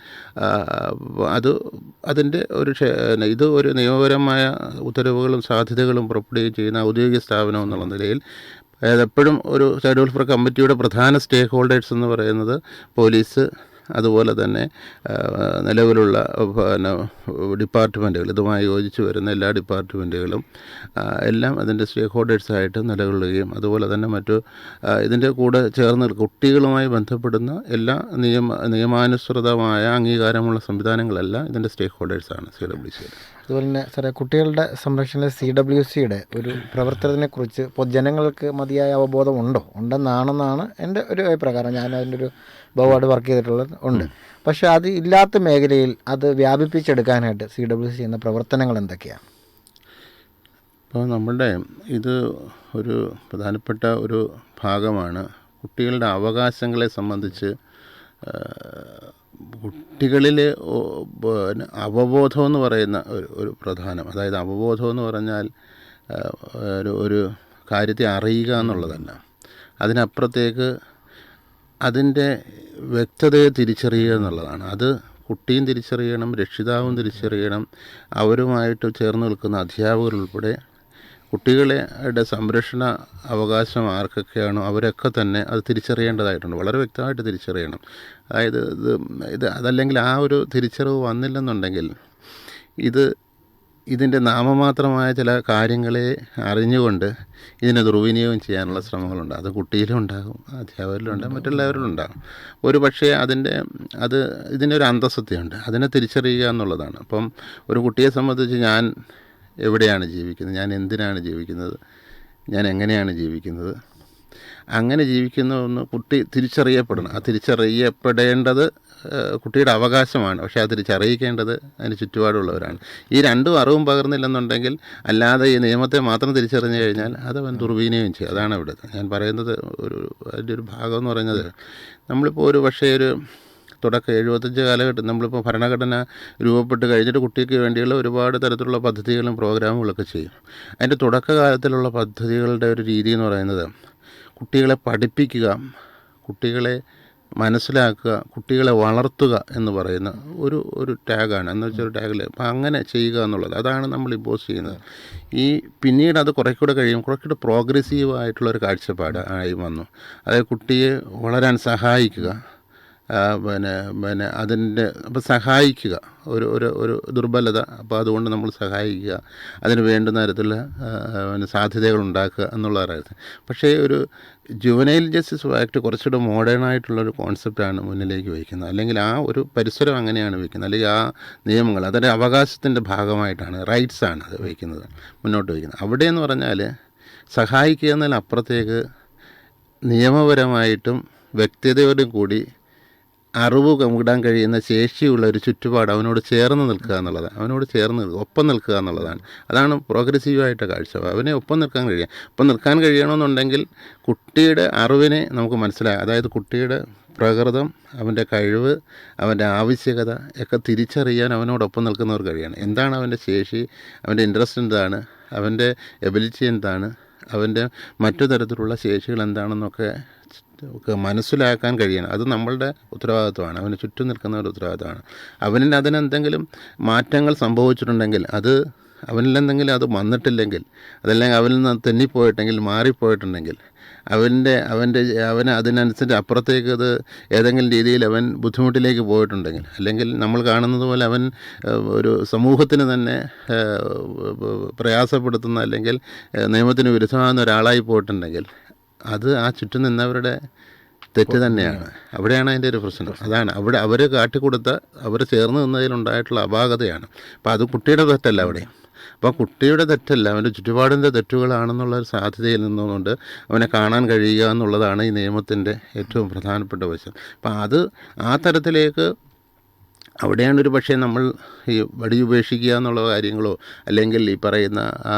ഇത് ഒരു നിയമപരമായ ഉത്തരവുകളും സാധ്യതകളും പുറപ്പെടുകയും ചെയ്യുന്ന ഔദ്യോഗിക സ്ഥാപനം എന്നുള്ള നിലയിൽ എപ്പോഴും ഒരു ചൈൽഡ് വെൽഫെയർ കമ്മിറ്റിയുടെ പ്രധാന സ്റ്റേക്ക് ഹോൾഡേഴ്സ് എന്ന് പറയുന്നത് പോലീസ്, അതുപോലെ തന്നെ നിലവിലുള്ള ഡിപ്പാർട്ട്മെൻറ്റുകൾ, ഇതുമായി യോജിച്ച് വരുന്ന എല്ലാ ഡിപ്പാർട്ട്മെൻറ്റുകളും എല്ലാം അതിൻ്റെ സ്റ്റേക്ക് ഹോൾഡേഴ്സായിട്ട് നിലകൊള്ളുകയും അതുപോലെ തന്നെ മറ്റു ഇതിൻ്റെ കൂടെ ചേർന്ന് കുട്ടികളുമായി ബന്ധപ്പെടുന്ന എല്ലാ നിയമാനുസൃതമായ അംഗീകാരമുള്ള സംവിധാനങ്ങളെല്ലാം ഇതിൻ്റെ സ്റ്റേക്ക് ഹോൾഡേഴ്സാണ് CWC. അതുപോലെ തന്നെ സാറേ, കുട്ടികളുടെ സംരക്ഷണ CWCയുടെ ഒരു പ്രവർത്തനത്തെക്കുറിച്ച് പൊതുജനങ്ങൾക്ക് മതിയായ അവബോധം ഉണ്ടെന്നാണെന്നാണ് എൻ്റെ ഒരു അഭിപ്രായം. ഞാൻ അതിൻ്റെ ഒരു ബോർഡ് വർക്ക് ചെയ്തിട്ടുള്ളത് ഉണ്ട്. പക്ഷേ അത് ഇല്ലാത്ത മേഖലയിൽ അത് വ്യാപിപ്പിച്ചെടുക്കാനായിട്ട് CWC ചെയ്യുന്ന പ്രവർത്തനങ്ങൾ എന്തൊക്കെയാണ്? ഇപ്പോൾ നമ്മളുടെ ഇത് ഒരു പ്രധാനപ്പെട്ട ഒരു ഭാഗമാണ്. കുട്ടികളുടെ അവകാശങ്ങളെ സംബന്ധിച്ച് കുട്ടികളിൽ അവബോധം എന്ന് പറയുന്ന ഒരു പ്രധാനം, അതായത് അവബോധം എന്ന് പറഞ്ഞാൽ ഒരു കാര്യത്തെ അറിയുക എന്നുള്ളതല്ല, അതിനപ്പുറത്തേക്ക് അതിൻ്റെ വ്യക്തതയെ തിരിച്ചറിയുക എന്നുള്ളതാണ്. അത് കുട്ടിയും തിരിച്ചറിയണം, രക്ഷിതാവും തിരിച്ചറിയണം, അവരുമായിട്ട് ചേർന്ന് നിൽക്കുന്ന അധ്യാപകരുൾപ്പെടെ കുട്ടികളുടെ സംരക്ഷണ അവകാശം ആർക്കൊക്കെയാണോ അവരൊക്കെ തന്നെ അത് തിരിച്ചറിയേണ്ടതായിട്ടുണ്ട്, വളരെ വ്യക്തമായിട്ട് തിരിച്ചറിയണം. അതായത് അതല്ലെങ്കിൽ ആ ഒരു തിരിച്ചറിവ് വന്നില്ലെന്നുണ്ടെങ്കിൽ ഇതിൻ്റെ നാമമാത്രമായ ചില കാര്യങ്ങളെ അറിഞ്ഞുകൊണ്ട് ഇതിനെ ദുർവിനിയോഗം ചെയ്യാനുള്ള ശ്രമങ്ങളുണ്ട്. അത് കുട്ടിയിലും ഉണ്ടാകും, അധ്യാപകരിലും ഉണ്ടാകും, മറ്റുള്ളവരിലും ഉണ്ടാകും. ഒരു പക്ഷേ ഇതിനൊരു അന്തസത്തയുണ്ട്, അതിനെ തിരിച്ചറിയുക എന്നുള്ളതാണ്. അപ്പം ഒരു കുട്ടിയെ സംബന്ധിച്ച് ഞാൻ എവിടെയാണ് ജീവിക്കുന്നത്, ഞാൻ എന്തിനാണ് ജീവിക്കുന്നത്, ഞാൻ എങ്ങനെയാണ് ജീവിക്കുന്നത്, അങ്ങനെ ജീവിക്കുന്നതൊന്ന് കുട്ടി തിരിച്ചറിയപ്പെടണം. ആ തിരിച്ചറിയപ്പെടേണ്ടത് കുട്ടിയുടെ അവകാശമാണ്. പക്ഷേ അത് തിരിച്ചറിയിക്കേണ്ടത് അതിന് ചുറ്റുപാടുള്ളവരാണ്. ഈ രണ്ടും അറിവും പകർന്നില്ലെന്നുണ്ടെങ്കിൽ, അല്ലാതെ ഈ നിയമത്തെ മാത്രം തിരിച്ചറിഞ്ഞു കഴിഞ്ഞാൽ അതവൻ ദുർവിനിയോഗം ചെയ്യും. അതാണ് ഇവിടെ ഞാൻ പറയുന്നത്. അതിൻ്റെ ഒരു ഭാഗം എന്ന് പറയുന്നത്, നമ്മളിപ്പോൾ ഒരു പക്ഷേ ഒരു തുടക്കം 75 കാലഘട്ടം നമ്മളിപ്പോൾ ഭരണഘടന രൂപപ്പെട്ട് കഴിഞ്ഞിട്ട് കുട്ടിക്ക് വേണ്ടിയുള്ള ഒരുപാട് തരത്തിലുള്ള പദ്ധതികളും പ്രോഗ്രാമുകളൊക്കെ ചെയ്യും. അതിൻ്റെ തുടക്കകാലത്തിലുള്ള പദ്ധതികളുടെ ഒരു രീതി എന്ന് പറയുന്നത് കുട്ടികളെ പഠിപ്പിക്കുക, കുട്ടികളെ മനസ്സിലാക്കുക, കുട്ടികളെ വളർത്തുക എന്ന് പറയുന്ന ഒരു ടാഗാണ്. എന്ന് വെച്ചാൽ ഒരു ടാഗിൽ അപ്പം അങ്ങനെ ചെയ്യുക എന്നുള്ളത്, അതാണ് നമ്മൾ ഇമ്പോസ് ചെയ്യുന്നത്. പിന്നീട് അത് കുറേക്കൂടെ കുറേക്കൂടെ പ്രോഗ്രസീവായിട്ടുള്ളൊരു കാഴ്ചപ്പാട് ആയി വന്നു. അതായത് കുട്ടിയെ വളരാൻ സഹായിക്കുക, അപ്പോൾ സഹായിക്കുക, ഒരു ദുർബലത, അപ്പോൾ അതുകൊണ്ട് നമ്മൾ സഹായിക്കുക, അതിന് വേണ്ടുന്ന തരത്തിലുള്ള സാധ്യതകൾ ഉണ്ടാക്കുക എന്നുള്ളതായിരുന്നു. പക്ഷേ ഒരു ജുവനൈൽ ജസ്റ്റിസ് ആക്ട് കുറച്ചുകൂടെ മോഡേണായിട്ടുള്ളൊരു കോൺസെപ്റ്റാണ് മുന്നിലേക്ക് വയ്ക്കുന്നത്. അല്ലെങ്കിൽ ആ ഒരു പരിസരം അങ്ങനെയാണ് വയ്ക്കുന്നത്. അല്ലെങ്കിൽ ആ നിയമങ്ങൾ അതൊരു അവകാശത്തിൻ്റെ ഭാഗമായിട്ടാണ്, റൈറ്റ്സാണ് അത് വയ്ക്കുന്നത്, മുന്നോട്ട് വയ്ക്കുന്നത്. അവിടെയെന്ന് പറഞ്ഞാൽ സഹായിക്കുക എന്നതിനപ്പുറത്തേക്ക് നിയമപരമായിട്ടും വ്യക്തതയോടും കൂടി അറിവ് പങ്കിടാൻ കഴിയുന്ന ശേഷിയുള്ള ഒരു ചുറ്റുപാട് അവനോട് ചേർന്ന് നിൽക്കുക എന്നുള്ളതാണ്. ഒപ്പം നിൽക്കുക എന്നുള്ളതാണ്. അതാണ് പ്രോഗ്രസീവായിട്ട് കാഴ്ചപ്പാട്. അവനെ ഒപ്പം നിൽക്കാൻ കഴിയണമെന്നുണ്ടെങ്കിൽ കുട്ടിയുടെ അറിവിനെ നമുക്ക് മനസ്സിലാക്കാം. അതായത് കുട്ടിയുടെ പ്രകൃതം, അവൻ്റെ കഴിവ്, അവൻ്റെ ആവശ്യകത ഒക്കെ തിരിച്ചറിയാൻ അവനോടൊപ്പം നിൽക്കുന്നവർ കഴിയണം. എന്താണ് അവൻ്റെ ശേഷി, അവൻ്റെ ഇൻട്രസ്റ്റ് എന്താണ്, അവൻ്റെ എബിലിറ്റി എന്താണ്, അവൻ്റെ മറ്റു തരത്തിലുള്ള ശേഷികൾ എന്താണെന്നൊക്കെ മനസ്സിലാക്കാൻ കഴിയണം. അത് നമ്മളുടെ ഉത്തരവാദിത്വമാണ്, അവന് ചുറ്റും നിൽക്കുന്നവരുടെ ഉത്തരവാദിത്വമാണ്. അതിനെന്തെങ്കിലും മാറ്റങ്ങൾ സംഭവിച്ചിട്ടുണ്ടെങ്കിൽ, അവനിലെന്തെങ്കിലും അത് വന്നിട്ടില്ലെങ്കിൽ, അതല്ലെങ്കിൽ അവനിൽ നിന്ന് തെന്നിപ്പോയിട്ടെങ്കിൽ, മാറിപ്പോയിട്ടുണ്ടെങ്കിൽ, അവന് അതിനനുസരിച്ച് അപ്പുറത്തേക്ക് അത് ഏതെങ്കിലും രീതിയിൽ അവൻ ബുദ്ധിമുട്ടിലേക്ക് പോയിട്ടുണ്ടെങ്കിൽ, അല്ലെങ്കിൽ നമ്മൾ കാണുന്നത് പോലെ അവൻ ഒരു സമൂഹത്തിന് തന്നെ പ്രയാസപ്പെടുത്തുന്ന അല്ലെങ്കിൽ നിയമത്തിന് വിരുദ്ധമാകുന്ന ഒരാളായി പോയിട്ടുണ്ടെങ്കിൽ, അത് ആ ചുറ്റും നിന്നവരുടെ തെറ്റ് തന്നെയാണ്. അവിടെയാണ് അതിൻ്റെ ഒരു പ്രശ്നം. അതാണ് അവർ കാട്ടിക്കൊടുത്ത, അവർ ചേർന്ന് നിന്നതിലുണ്ടായിട്ടുള്ള അപാകതയാണ്. അപ്പോൾ അത് കുട്ടിയുടെ തെറ്റല്ല അവിടെ. അപ്പോൾ കുട്ടിയുടെ തെറ്റല്ല, അവൻ്റെ ചുറ്റുപാടിൻ്റെ തെറ്റുകളാണെന്നുള്ള ഒരു സാധ്യതയിൽ നിന്നുകൊണ്ട് അവനെ കാണാൻ കഴിയുക എന്നുള്ളതാണ് ഈ നിയമത്തിൻ്റെ ഏറ്റവും പ്രധാനപ്പെട്ട വശം. അപ്പോൾ ആ തരത്തിലേക്ക് അവിടെയാണ് ഒരു പക്ഷേ നമ്മൾ ഈ വടി ഉപേക്ഷിക്കുക എന്നുള്ള കാര്യങ്ങളോ അല്ലെങ്കിൽ ഈ പറയുന്ന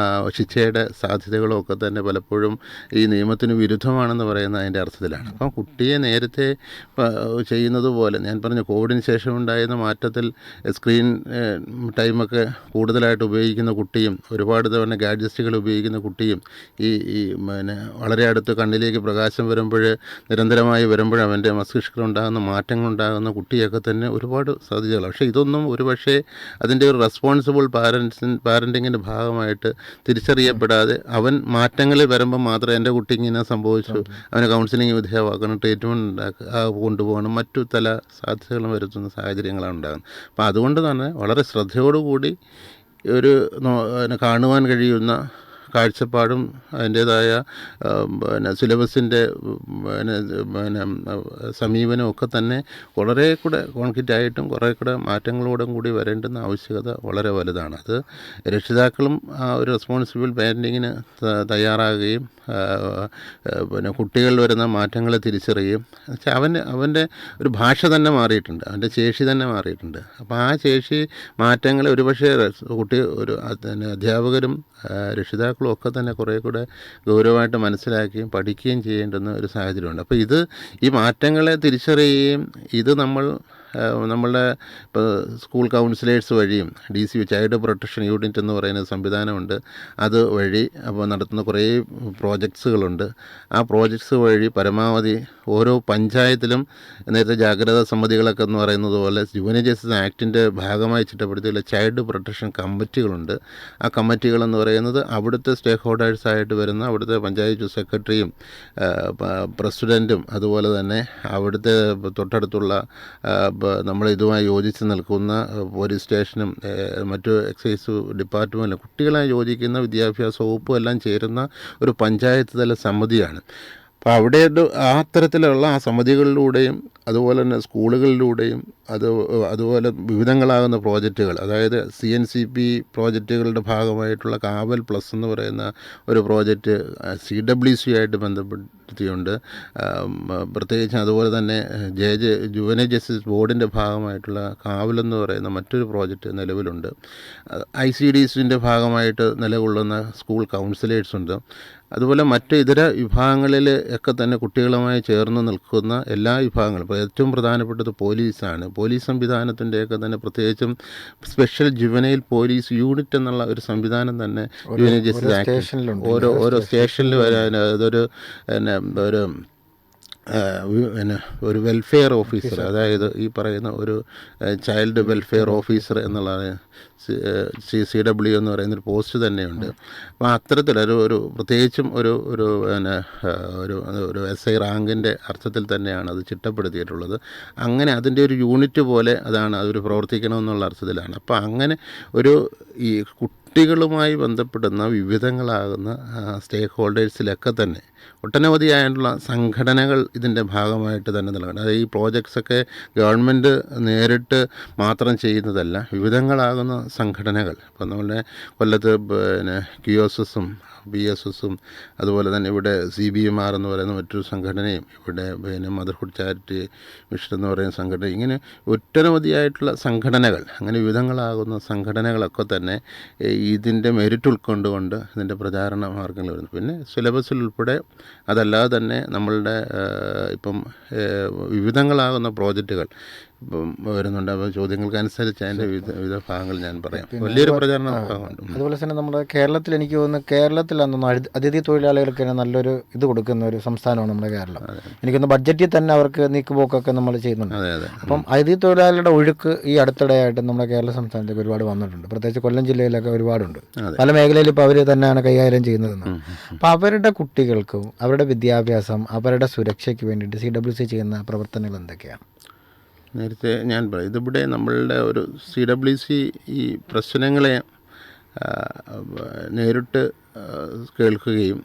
ശിക്ഷയുടെ സാധ്യതകളോ ഒക്കെ തന്നെ പലപ്പോഴും ഈ നിയമത്തിന് വിരുദ്ധമാണെന്ന് പറയുന്ന അതിൻ്റെ അർത്ഥത്തിലാണ്. അപ്പം കുട്ടിയെ നേരത്തെ ചെയ്യുന്നത് പോലെ ഞാൻ പറഞ്ഞു, കോവിഡിന് ശേഷം ഉണ്ടായിരുന്ന മാറ്റത്തിൽ സ്ക്രീൻ ടൈമൊക്കെ കൂടുതലായിട്ട് ഉപയോഗിക്കുന്ന കുട്ടിയും, ഒരുപാട് തവണ ഗാഡ്ജറ്റുകൾ ഉപയോഗിക്കുന്ന കുട്ടിയും, വളരെ അടുത്ത് കണ്ണിലേക്ക് പ്രകാശം നിരന്തരമായി വരുമ്പോൾ അവൻ്റെ മസ്തിഷ്കത്തിലുണ്ടാകുന്ന മാറ്റങ്ങളുണ്ടാകുന്ന കുട്ടിയൊക്കെ തന്നെ ഒരുപാട് സാധ്യതകൾ. പക്ഷേ ഇതൊന്നും ഒരുപക്ഷെ അതിൻ്റെ ഒരു റെസ്പോൺസിബിൾ പാരൻറ്റിങ്ങിൻ്റെ ഭാഗമായിട്ട് തിരിച്ചറിയപ്പെടാതെ അവൻ മാറ്റങ്ങളിൽ വരുമ്പോൾ മാത്രം എൻ്റെ കുട്ടി ഇങ്ങനെ സംഭവിച്ചു, അവന് കൗൺസിലിംഗ് വിധേയമാക്കണം, ട്രീറ്റ്മെൻറ്റ് കൊണ്ടുപോകണം, മറ്റു പല സാധ്യതകളും വരുത്തുന്ന സാഹചര്യങ്ങളാണ് ഉണ്ടാകുന്നത്. അപ്പോൾ അതുകൊണ്ട് തന്നെ വളരെ ശ്രദ്ധയോടുകൂടി കാണുവാൻ കഴിയുന്ന കാഴ്ചപ്പാടും അതിൻ്റേതായ സിലബസിൻ്റെ സമീപനവും ഒക്കെ തന്നെ കുറേ കൂടെ കോൺക്രീറ്റായിട്ടും കുറേ കൂടെ മാറ്റങ്ങളോടും കൂടി വരേണ്ടുന്ന ആവശ്യകത വളരെ വലുതാണ്. അത് രക്ഷിതാക്കളും ആ ഒരു റെസ്പോൺസിബിൾ പാരൻറ്റിങ്ങിന് തയ്യാറാകുകയും കുട്ടികളിൽ വരുന്ന മാറ്റങ്ങളെ തിരിച്ചറിയുകയും അവൻ്റെ ഒരു ഭാഷ തന്നെ മാറിയിട്ടുണ്ട്, അവൻ്റെ ശേഷി തന്നെ മാറിയിട്ടുണ്ട്. അപ്പോൾ ആ ശേഷി മാറ്റങ്ങളെ ഒരുപക്ഷെ അധ്യാപകരും രക്ഷിതാക്കളും ഒക്കെ തന്നെ കുറേ കൂടെ ഗൗരവമായിട്ട് മനസ്സിലാക്കുകയും പഠിക്കുകയും ചെയ്യേണ്ടുന്ന ഒരു സാഹചര്യമുണ്ട്. അപ്പോൾ ഈ മാറ്റങ്ങളെ തിരിച്ചറിയുകയും ഇത് നമ്മൾ നമ്മളുടെ ഇപ്പോൾ സ്കൂൾ കൗൺസിലേഴ്സ് വഴിയും DC ചൈൽഡ് പ്രൊട്ടക്ഷൻ യൂണിറ്റ് എന്ന് പറയുന്ന സംവിധാനമുണ്ട്. അത് വഴി അപ്പോൾ നടത്തുന്ന കുറേ പ്രോജക്ട്സുകളുണ്ട്. ആ പ്രോജക്ട്സ് വഴി പരമാവധി ഓരോ പഞ്ചായത്തിലും നേരത്തെ ജാഗ്രതാ സമിതികളൊക്കെ എന്ന് പറയുന്നത് പോലെ ജുവനൈൽ ജസ്റ്റിസ് ആക്ടിൻ്റെ ഭാഗമായി ചിട്ടപ്പെടുത്തിയുള്ള ചൈൽഡ് പ്രൊട്ടക്ഷൻ കമ്മിറ്റികളുണ്ട്. ആ കമ്മിറ്റികളെന്ന് പറയുന്നത് അവിടുത്തെ സ്റ്റേക്ക് ഹോൾഡേഴ്സായിട്ട് വരുന്ന അവിടുത്തെ പഞ്ചായത്ത് സെക്രട്ടറിയും പ്രസിഡൻറ്റും അതുപോലെ തന്നെ അവിടുത്തെ തൊട്ടടുത്തുള്ള നമ്മൾ ഇതുമായി യോജിച്ച് നിൽക്കുന്ന പോലീസ് സ്റ്റേഷനും മറ്റു എക്സൈസ് ഡിപ്പാർട്ട്മെൻറ്റും കുട്ടികളായി യോജിക്കുന്ന വിദ്യാഭ്യാസ വകുപ്പും എല്ലാം ചേരുന്ന ഒരു പഞ്ചായത്ത് തല സമിതിയാണ്. അപ്പോൾ അവിടെ ആ തരത്തിലുള്ള ആ സമിതികളിലൂടെയും അതുപോലെ തന്നെ സ്കൂളുകളിലൂടെയും അതുപോലെ വിവിധങ്ങളാകുന്ന പ്രോജക്റ്റുകൾ, അതായത് CNCP പ്രോജക്റ്റുകളുടെ ഭാഗമായിട്ടുള്ള കാവൽ പ്ലസ് എന്ന് പറയുന്ന ഒരു പ്രോജക്റ്റ് CWC ആയിട്ട് ബന്ധപ്പെടുത്തിയുണ്ട്. പ്രത്യേകിച്ച് അതുപോലെ തന്നെ ജുവനൈൽ ജസ്റ്റിസ് ബോർഡിൻ്റെ ഭാഗമായിട്ടുള്ള കാവലെന്ന് പറയുന്ന മറ്റൊരു പ്രോജക്റ്റ് നിലവിലുണ്ട്. ICDCൻ്റെ ഭാഗമായിട്ട് നിലകൊള്ളുന്ന സ്കൂൾ കൗൺസിലേഴ്സുണ്ട്. അതുപോലെ മറ്റ് ഇതര വിഭാഗങ്ങളിൽ ഒക്കെ തന്നെ കുട്ടികളുമായി ചേർന്ന് നിൽക്കുന്ന എല്ലാ വിഭാഗങ്ങളും, ഇപ്പോൾ ഏറ്റവും പ്രധാനപ്പെട്ടത് പോലീസാണ്. പോലീസ് സംവിധാനത്തിൻ്റെയൊക്കെ തന്നെ പ്രത്യേകിച്ചും സ്പെഷ്യൽ ജുവനൈൽ പോലീസ് യൂണിറ്റ് എന്നുള്ള ഒരു സംവിധാനം തന്നെ ജുവനൈൽ ജസ്റ്റിസ് ആക്ട് ഓരോ സ്റ്റേഷനിൽ വരാൻ അതൊരു ഒരു വെൽഫെയർ ഓഫീസർ, അതായത് ഈ പറയുന്ന ഒരു ചൈൽഡ് വെൽഫെയർ ഓഫീസർ എന്നുള്ളതാണ് CW എന്ന് പറയുന്നൊരു പോസ്റ്റ് തന്നെയുണ്ട്. അപ്പോൾ അത്തരത്തിലൊരു പ്രത്യേകിച്ചും ഒരു SI റാങ്കിൻ്റെ അർത്ഥത്തിൽ തന്നെയാണ് അത് ചിട്ടപ്പെടുത്തിയിട്ടുള്ളത്. അങ്ങനെ അതിൻ്റെ ഒരു യൂണിറ്റ് പോലെ അതൊരു പ്രവർത്തിക്കണമെന്നുള്ള അർത്ഥത്തിലാണ്. അപ്പോൾ അങ്ങനെ ഈ കുട്ടികളുമായി ബന്ധപ്പെടുന്ന വിവിധങ്ങളാകുന്ന സ്റ്റേക്ക് ഹോൾഡേഴ്സിലൊക്കെ തന്നെ ഒട്ടനവധിയായിട്ടുള്ള സംഘടനകൾ ഇതിൻ്റെ ഭാഗമായിട്ട് തന്നെ നൽകണം. അതായത് ഈ പ്രോജക്ട്സൊക്കെ ഗവൺമെൻറ് നേരിട്ട് മാത്രം ചെയ്യുന്നതല്ല, വിവിധങ്ങളാകുന്ന സംഘടനകൾ. ഇപ്പോൾ നമ്മുടെ കൊല്ലത്ത് QSSും BSSും അതുപോലെ തന്നെ ഇവിടെ CBMR എന്ന് പറയുന്ന മറ്റൊരു സംഘടനയും ഇവിടെ മദർഹുഡ് ചാരിറ്റി മിഷൻ എന്ന് പറയുന്ന സംഘടന, ഇങ്ങനെ ഒട്ടനവധിയായിട്ടുള്ള സംഘടനകൾ, അങ്ങനെ വിവിധങ്ങളാകുന്ന സംഘടനകളൊക്കെ തന്നെ ഇതിൻ്റെ മെരിറ്റ് ഉൾക്കൊണ്ടുകൊണ്ട് ഇതിൻ്റെ പ്രചാരണ മാർഗ്ഗങ്ങൾ വരുന്നു. പിന്നെ സിലബസിൽ ഉൾപ്പെടെ അതല്ലാതെ തന്നെ നമ്മളുടെ ഇപ്പം വിവിധങ്ങളാകുന്ന പ്രോജക്റ്റുകൾ ഇപ്പം വരുന്നുണ്ട്. അപ്പോൾ ചോദ്യങ്ങൾക്കനുസരിച്ച് അതിൻ്റെ വിവിധ ഭാഗങ്ങൾ ഞാൻ പറയാം. വലിയൊരു പ്രചാരണ ഭാഗമുണ്ട്. അതുപോലെ തന്നെ നമ്മുടെ കേരളത്തിൽ എനിക്ക് തോന്നുന്നു കേരളത്തിലാണെന്ന് അതിഥി തൊഴിലാളികൾക്ക് തന്നെ നല്ലൊരു ഇത് കൊടുക്കുന്ന ഒരു സംസ്ഥാനമാണ് നമ്മുടെ കേരളം. എനിക്കൊന്ന് ബഡ്ജറ്റിൽ തന്നെ അവർക്ക് നീക്കുപോക്കൊക്കെ നമ്മൾ ചെയ്യുന്നുണ്ട്. അപ്പം അതിഥി തൊഴിലാളികളുടെ ഒഴുക്ക് ഈ അടുത്തിടെയായിട്ട് നമ്മുടെ കേരള സംസ്ഥാനത്തേക്ക് ഒരുപാട് വന്നിട്ടുണ്ട്. പ്രത്യേകിച്ച് കൊല്ലം ജില്ലയിലൊക്കെ ഒരുപാടുണ്ട്. പല മേഖലയിൽ ഇപ്പോൾ അവർ തന്നെയാണ് കൈകാര്യം ചെയ്യുന്നതെന്ന്. അപ്പോൾ അവരുടെ കുട്ടികൾക്കും അവരുടെ വിദ്യാഭ്യാസം, അവരുടെ സുരക്ഷയ്ക്ക് വേണ്ടിയിട്ട് CWC ചെയ്യുന്ന പ്രവർത്തനങ്ങൾ എന്തൊക്കെയാണ്? നേരത്തെ ഞാൻ പറയും, ഇതിവിടെ നമ്മളുടെ ഒരു CWC ഈ പ്രശ്നങ്ങളെ നേരിട്ട് കേൾക്കുകയും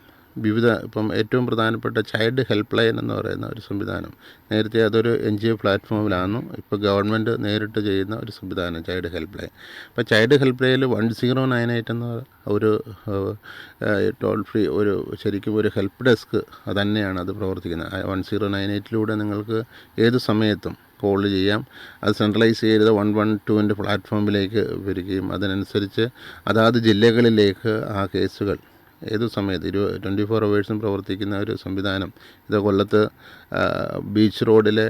ഇപ്പം ഏറ്റവും പ്രധാനപ്പെട്ട ചൈൽഡ് ഹെൽപ്പ് ലൈൻ എന്ന് പറയുന്ന ഒരു സംവിധാനം, നേരത്തെ അതൊരു NGO പ്ലാറ്റ്ഫോമിലാണ്, ഇപ്പോൾ ഗവൺമെൻറ് നേരിട്ട് ചെയ്യുന്ന ഒരു സംവിധാനം ചൈൽഡ് ഹെൽപ്പ് ലൈൻ. അപ്പോൾ ചൈൽഡ് ഹെൽപ്പ് ലൈനിൽ 1098 എന്ന ഒരു ടോൾ ഫ്രീ ശരിക്കും ഒരു ഹെൽപ്പ് ഡെസ്ക് തന്നെയാണ് അത് പ്രവർത്തിക്കുന്നത്. 1098 നിങ്ങൾക്ക് ഏത് സമയത്തും കോൾ ചെയ്യാം. അത് സെൻട്രലൈസ് ചെയ്ത് 112 പ്ലാറ്റ്ഫോമിലേക്ക് വരികയും അതിനനുസരിച്ച് അതാത് ജില്ലകളിലേക്ക് ആ കേസുകൾ ഏതു സമയത്ത് 24 hours പ്രവർത്തിക്കുന്ന ഒരു സംവിധാനം. ഇത് കൊല്ലത്ത് ബീച്ച് റോഡിലെ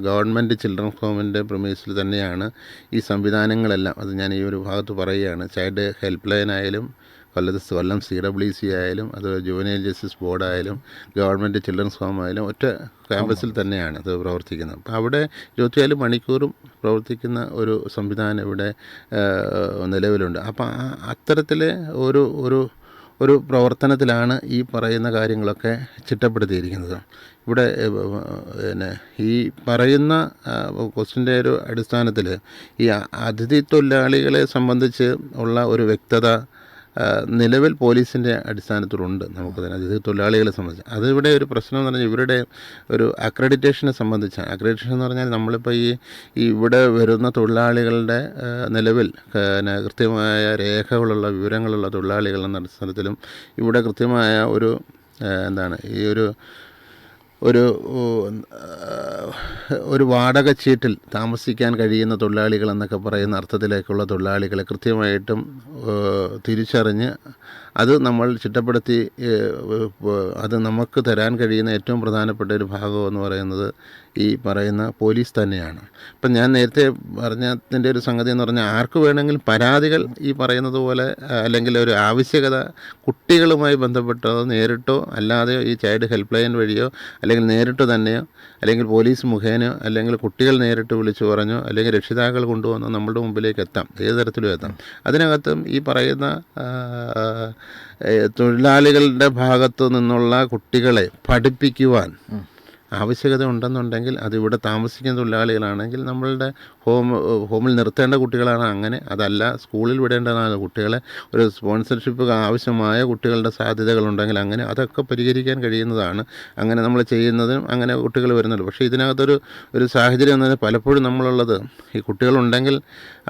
ഗവൺമെൻറ് ചിൽഡ്രൻസ് ഹോമിൻ്റെ പ്രമേസിൽ തന്നെയാണ് ഈ സംവിധാനങ്ങളെല്ലാം. അത് ഞാൻ ഈ ഒരു ഭാഗത്ത് പറയുകയാണ്. ചൈൽഡ് ഹെൽപ്പ് ലൈൻ ആയാലും കൊല്ലം CWC ആയാലും അത് ജുവനൈൽ ജസ്റ്റിസ് ബോർഡായാലും ഗവൺമെൻറ് ചിൽഡ്രൻസ് ഹോം ആയാലും ഒറ്റ ക്യാമ്പസിൽ തന്നെയാണ് അത് പ്രവർത്തിക്കുന്നത്. അപ്പോൾ അവിടെ 24 മണിക്കൂറും പ്രവർത്തിക്കുന്ന ഒരു സംവിധാനം ഇവിടെ നിലവിലുണ്ട്. അപ്പോൾ അത്തരത്തിൽ ഒരു പ്രവർത്തനത്തിലാണ് ഈ പറയുന്ന കാര്യങ്ങളൊക്കെ ചിട്ടപ്പെടുത്തിയിരിക്കുന്നത്. ഇവിടെ ഈ പറയുന്ന ക്വസ്റ്റിൻ്റെ ഒരു അടിസ്ഥാനത്തിൽ ഈ അതിഥി തൊഴിലാളികളെ സംബന്ധിച്ച് ഉള്ള ഒരു വ്യക്തത നിലവിൽ പോലീസിൻ്റെ അടിസ്ഥാനത്തിലുണ്ട്. നമുക്ക് തന്നെ അതിഥി തൊഴിലാളികളെ സംബന്ധിച്ച് അതിവിടെ ഒരു പ്രശ്നം എന്ന് പറഞ്ഞാൽ ഇവരുടെ ഒരു അക്രഡിറ്റേഷനെ സംബന്ധിച്ചാണ്. അക്രഡിറ്റേഷൻ എന്ന് പറഞ്ഞാൽ നമ്മളിപ്പോൾ ഈ ഇവിടെ വരുന്ന തൊഴിലാളികളുടെ നിലവിൽ കൃത്യമായ രേഖകളുള്ള വിവരങ്ങളുള്ള തൊഴിലാളികളുടെ അടിസ്ഥാനത്തിലും ഇവിടെ കൃത്യമായ ഒരു വാടക ചീട്ടിൽ താമസിക്കാൻ കഴിയുന്ന തൊഴിലാളികൾ എന്നൊക്കെ പറയുന്ന അർത്ഥത്തിലേക്കുള്ള തൊഴിലാളികളെ കൃത്യമായിട്ടും തിരിച്ചറിഞ്ഞ് അത് നമ്മൾ ചിട്ടപ്പെടുത്തി അത് നമുക്ക് തരാൻ കഴിയുന്ന ഏറ്റവും പ്രധാനപ്പെട്ട ഒരു ഭാഗം എന്ന് പറയുന്നത് ഈ പറയുന്ന പോലീസ് തന്നെയാണ്. ഇപ്പം ഞാൻ നേരത്തെ പറഞ്ഞതിൻ്റെ ഒരു സംഗതി എന്ന് പറഞ്ഞാൽ ആർക്ക് വേണമെങ്കിലും പരാതികൾ ഈ പറയുന്നത് പോലെ അല്ലെങ്കിൽ ഒരു ആവശ്യകത കുട്ടികളുമായി ബന്ധപ്പെട്ടതോ നേരിട്ടോ അല്ലാതെയോ ഈ ചൈൽഡ് ഹെൽപ്പ് ലൈൻ വഴിയോ അല്ലെങ്കിൽ നേരിട്ടോ തന്നെയോ അല്ലെങ്കിൽ പോലീസ് മുഖേനയോ അല്ലെങ്കിൽ കുട്ടികൾ നേരിട്ട് വിളിച്ചു പറഞ്ഞോ അല്ലെങ്കിൽ രക്ഷിതാക്കൾ കൊണ്ടുവന്നോ നമ്മളുടെ മുമ്പിലേക്ക് എത്താം, ഏത് തരത്തിലും എത്താം. അതിനകത്തും ഈ പറയുന്ന തൊഴിലാളികളുടെ ഭാഗത്തു നിന്നുള്ള കുട്ടികളെ പഠിപ്പിക്കുവാൻ ആവശ്യകത ഉണ്ടെന്നുണ്ടെങ്കിൽ അതിവിടെ താമസിക്കുന്ന തൊഴിലാളികളാണെങ്കിൽ നമ്മളുടെ ഹോമിൽ നിർത്തേണ്ട കുട്ടികളാണ് അങ്ങനെ. അതല്ല സ്കൂളിൽ വിടേണ്ടതാണ് കുട്ടികളെ. ഒരു സ്പോൺസർഷിപ്പ് ആവശ്യമായ കുട്ടികളുടെ സാധ്യതകളുണ്ടെങ്കിൽ അങ്ങനെ അതൊക്കെ പരിഹരിക്കാൻ കഴിയുന്നതാണ്. അങ്ങനെ നമ്മൾ ചെയ്യുന്നതിനും അങ്ങനെ കുട്ടികൾ വരുന്നുണ്ട്. പക്ഷേ ഇതിനകത്തൊരു സാഹചര്യം എന്ന് പറഞ്ഞാൽ പലപ്പോഴും നമ്മളുള്ളത് ഈ കുട്ടികളുണ്ടെങ്കിൽ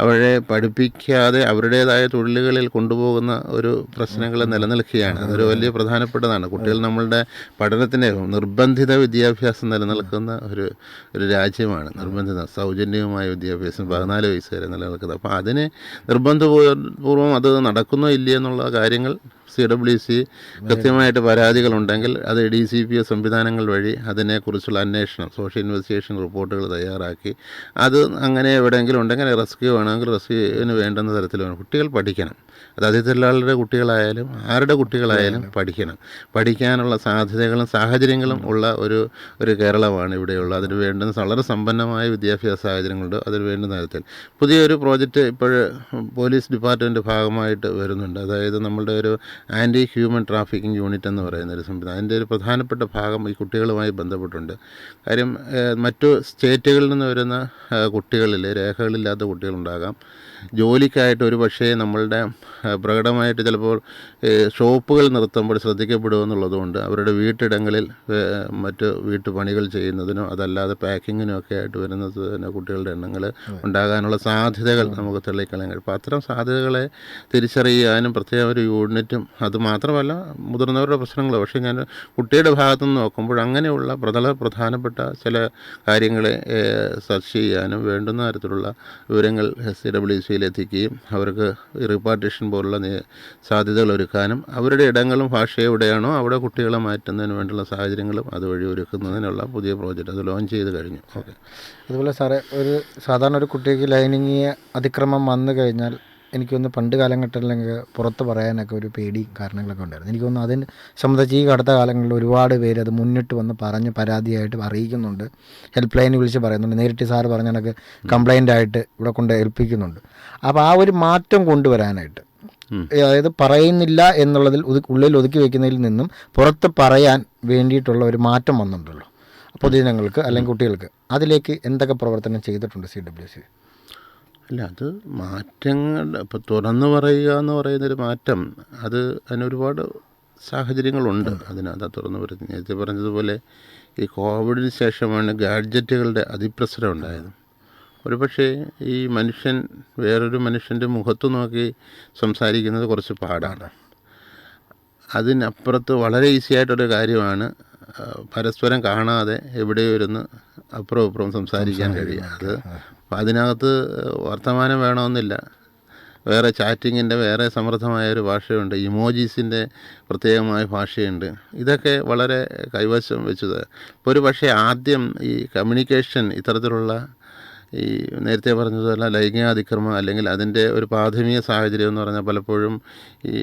അവരെ പഠിപ്പിക്കാതെ അവരുടേതായ തൊഴിലുകളിൽ കൊണ്ടുപോകുന്ന ഒരു പ്രശ്നങ്ങൾ നിലനിൽക്കുകയാണ്. അതൊരു വലിയ പ്രധാനപ്പെട്ടതാണ്. കുട്ടികൾ നമ്മളുടെ പഠനത്തിൻ്റെ നിർബന്ധിത വിദ്യാഭ്യാസം നിലനിൽക്കുന്ന ഒരു രാജ്യമാണ്. നിർബന്ധിത സൗജന്യവുമായ വിദ്യാഭ്യാസം 14 വയസ്സ് വരെ നിലനിൽക്കുന്നത്. അപ്പോൾ അതിന് നിർബന്ധപൂർവ്വം അത് നടക്കുന്നോ ഇല്ലയോ എന്നുള്ള കാര്യങ്ങൾ CWC കൃത്യമായിട്ട് പരാതികളുണ്ടെങ്കിൽ അത് DCPO സംവിധാനങ്ങൾ വഴി അതിനെക്കുറിച്ചുള്ള അന്വേഷണം സോഷ്യൽ ഇൻവെസ്റ്റിഗേഷൻ റിപ്പോർട്ടുകൾ തയ്യാറാക്കി അത് അങ്ങനെ എവിടെയെങ്കിലും ഉണ്ടെങ്കിൽ റെസ്ക്യൂ വേണമെങ്കിൽ റെസ്ക്യൂവിന് വേണ്ടുന്ന തരത്തിൽ വേണം. കുട്ടികൾ പഠിക്കണം. അത് അതിഥിത്തൊഴിലാളികളുടെ കുട്ടികളായാലും ആരുടെ കുട്ടികളായാലും പഠിക്കാനുള്ള സാധ്യതകളും സാഹചര്യങ്ങളും ഉള്ള ഒരു കേരളമാണ് ഇവിടെയുള്ളത്. അതിന് വേണ്ടുന്ന വളരെ സമ്പന്നമായ വിദ്യാഭ്യാസ സാഹചര്യങ്ങളുണ്ട്. അതിന് വേണ്ടുന്ന തരത്തിൽ പുതിയൊരു പ്രോജക്റ്റ് ഇപ്പോൾ പോലീസ് ഡിപ്പാർട്ട്മെൻറ്റ് ഭാഗമായിട്ട് വരുന്നുണ്ട്. അതായത് നമ്മളുടെ ഒരു ആൻറ്റി ഹ്യൂമൻ ട്രാഫിക്കിംഗ് യൂണിറ്റ് എന്ന് പറയുന്ന ഒരു സംവിധാനം. അതിൻ്റെ ഒരു പ്രധാനപ്പെട്ട ഭാഗം ഈ കുട്ടികളുമായി ബന്ധപ്പെട്ടുണ്ട്. കാര്യം മറ്റു സ്റ്റേറ്റുകളിൽ നിന്ന് വരുന്ന കുട്ടികളിൽ രേഖകളില്ലാത്ത കുട്ടികളുണ്ടാകാം. ജോലിക്കായിട്ട് ഒരു പക്ഷേ നമ്മളുടെ പ്രകടമായിട്ട് ചിലപ്പോൾ ഷോപ്പുകൾ നിർത്തുമ്പോൾ ശ്രദ്ധിക്കപ്പെടുമെന്നുള്ളതുകൊണ്ട് അവരുടെ വീട്ടിടങ്ങളിൽ മറ്റ് വീട്ടുപണികൾ ചെയ്യുന്നതിനോ അതല്ലാതെ പാക്കിങ്ങിനോ ഒക്കെ ആയിട്ട് വരുന്നതിന് കുട്ടികളുടെ എണ്ണങ്ങൾ ഉണ്ടാകാനുള്ള സാധ്യതകൾ നമുക്ക് തെളിയിക്കാൻ കഴിയും. അപ്പോൾ അത്തരം സാധ്യതകളെ തിരിച്ചറിയാനും പ്രത്യേക ഒരു യൂണിറ്റും അതുമാത്രമല്ല മുതിർന്നവരുടെ പ്രശ്നങ്ങൾ. പക്ഷേ ഞാൻ കുട്ടിയുടെ ഭാഗത്തുനിന്ന് നോക്കുമ്പോൾ അങ്ങനെയുള്ള പ്രധാനപ്പെട്ട ചില കാര്യങ്ങളെ സെർച്ച് ചെയ്യാനും വേണ്ടുന്ന തരത്തിലുള്ള വിവരങ്ങൾ CWCയിലെത്തിക്കുകയും അവർക്ക് റിപ്പാർട്ടേഷൻ പോലുള്ള സാധ്യതകൾ ഒരുക്കാനും അവരുടെ ഇടങ്ങളും ഭാഷ എവിടെയാണോ അവിടെ കുട്ടികളെ മാറ്റുന്നതിന് വേണ്ടിയുള്ള സാഹചര്യങ്ങളും അതുവഴി ഒരുക്കുന്നതിനുള്ള പുതിയ പ്രോജക്റ്റ് അത് ലോഞ്ച് ചെയ്ത് കഴിഞ്ഞു. ഓക്കെ. അതുപോലെ സാറേ, സാധാരണ ഒരു കുട്ടിക്ക് ലൈംഗിക അതിക്രമം വന്നു കഴിഞ്ഞാൽ എനിക്കൊന്ന് പണ്ട് കാലഘട്ടത്തിലെങ്കിൽ പുറത്ത് പറയാനൊക്കെ ഒരു പേടി കാരണങ്ങളൊക്കെ ഉണ്ടായിരുന്നു. എനിക്കൊന്ന് അതിന് സംബന്ധിച്ച് ഈ അടുത്ത കാലങ്ങളിൽ ഒരുപാട് പേര് അത് മുന്നിട്ട് വന്ന് പറഞ്ഞ് പരാതിയായിട്ട് അറിയിക്കുന്നുണ്ട്. ഹെൽപ്പ് ലൈനിൽ വിളിച്ച് പറയുന്നുണ്ട്. നേരിട്ട് സാറ് പറഞ്ഞ കണക്ക് കംപ്ലൈൻ്റ് ആയിട്ട് ഇവിടെ കൊണ്ട് ഏൽപ്പിക്കുന്നുണ്ട്. അപ്പോൾ ആ ഒരു മാറ്റം കൊണ്ടുവരാനായിട്ട്, അതായത് പറയുന്നില്ല എന്നുള്ളതിൽ ഉള്ളിൽ ഒതുക്കി വയ്ക്കുന്നതിൽ നിന്നും പുറത്ത് പറയാൻ വേണ്ടിയിട്ടുള്ള ഒരു മാറ്റം വന്നിട്ടുണ്ടല്ലോ പൊതുജനങ്ങൾക്ക് അല്ലെങ്കിൽ കുട്ടികൾക്ക്. അതിലേക്ക് എന്തൊക്കെ പ്രവർത്തനം ചെയ്തിട്ടുണ്ട് CWC? അല്ല, അത് മാറ്റങ്ങൾ ഇപ്പോൾ തുറന്നു പറയുക എന്ന് പറയുന്നൊരു മാറ്റം അതിനൊരുപാട് സാഹചര്യങ്ങളുണ്ട്. അതിനകത്ത് തുറന്നു പറയുന്നത് നേരത്തെ പറഞ്ഞതുപോലെ ഈ കോവിഡിന് ശേഷമാണ് ഗാഡ്ജറ്റുകളുടെ അതിപ്രസരം ഉണ്ടായത്. ഒരുപക്ഷെ ഈ മനുഷ്യൻ വേറൊരു മനുഷ്യൻ്റെ മുഖത്ത് നോക്കി സംസാരിക്കുന്നത് കുറച്ച് പാടാണ്. അതിനപ്പുറത്ത് വളരെ ഈസി ആയിട്ടൊരു കാര്യമാണ് പരസ്പരം കാണാതെ എവിടെയോ ഇരുന്ന് അപ്പുറം ഇപ്പുറം സംസാരിക്കാൻ കഴിയും. അപ്പോൾ അതിനകത്ത് വർത്തമാനം വേണമെന്നില്ല. വേറെ ചാറ്റിങ്ങിൻ്റെ വേറെ സമൃദ്ധമായൊരു ഭാഷയുണ്ട്. ഇമോജീസിൻ്റെ പ്രത്യേകമായ ഭാഷയുണ്ട്. ഇതൊക്കെ വളരെ കൈവശം വെച്ചത്. ഇപ്പോൾ ഒരു പക്ഷേ ആദ്യം ഈ കമ്മ്യൂണിക്കേഷൻ ഇത്തരത്തിലുള്ള ഈ നേരത്തെ പറഞ്ഞതുപോലെ ലൈംഗികാതിക്രമം അല്ലെങ്കിൽ അതിൻ്റെ ഒരു പ്രാഥമിക സാഹചര്യം എന്ന് പറഞ്ഞാൽ പലപ്പോഴും ഈ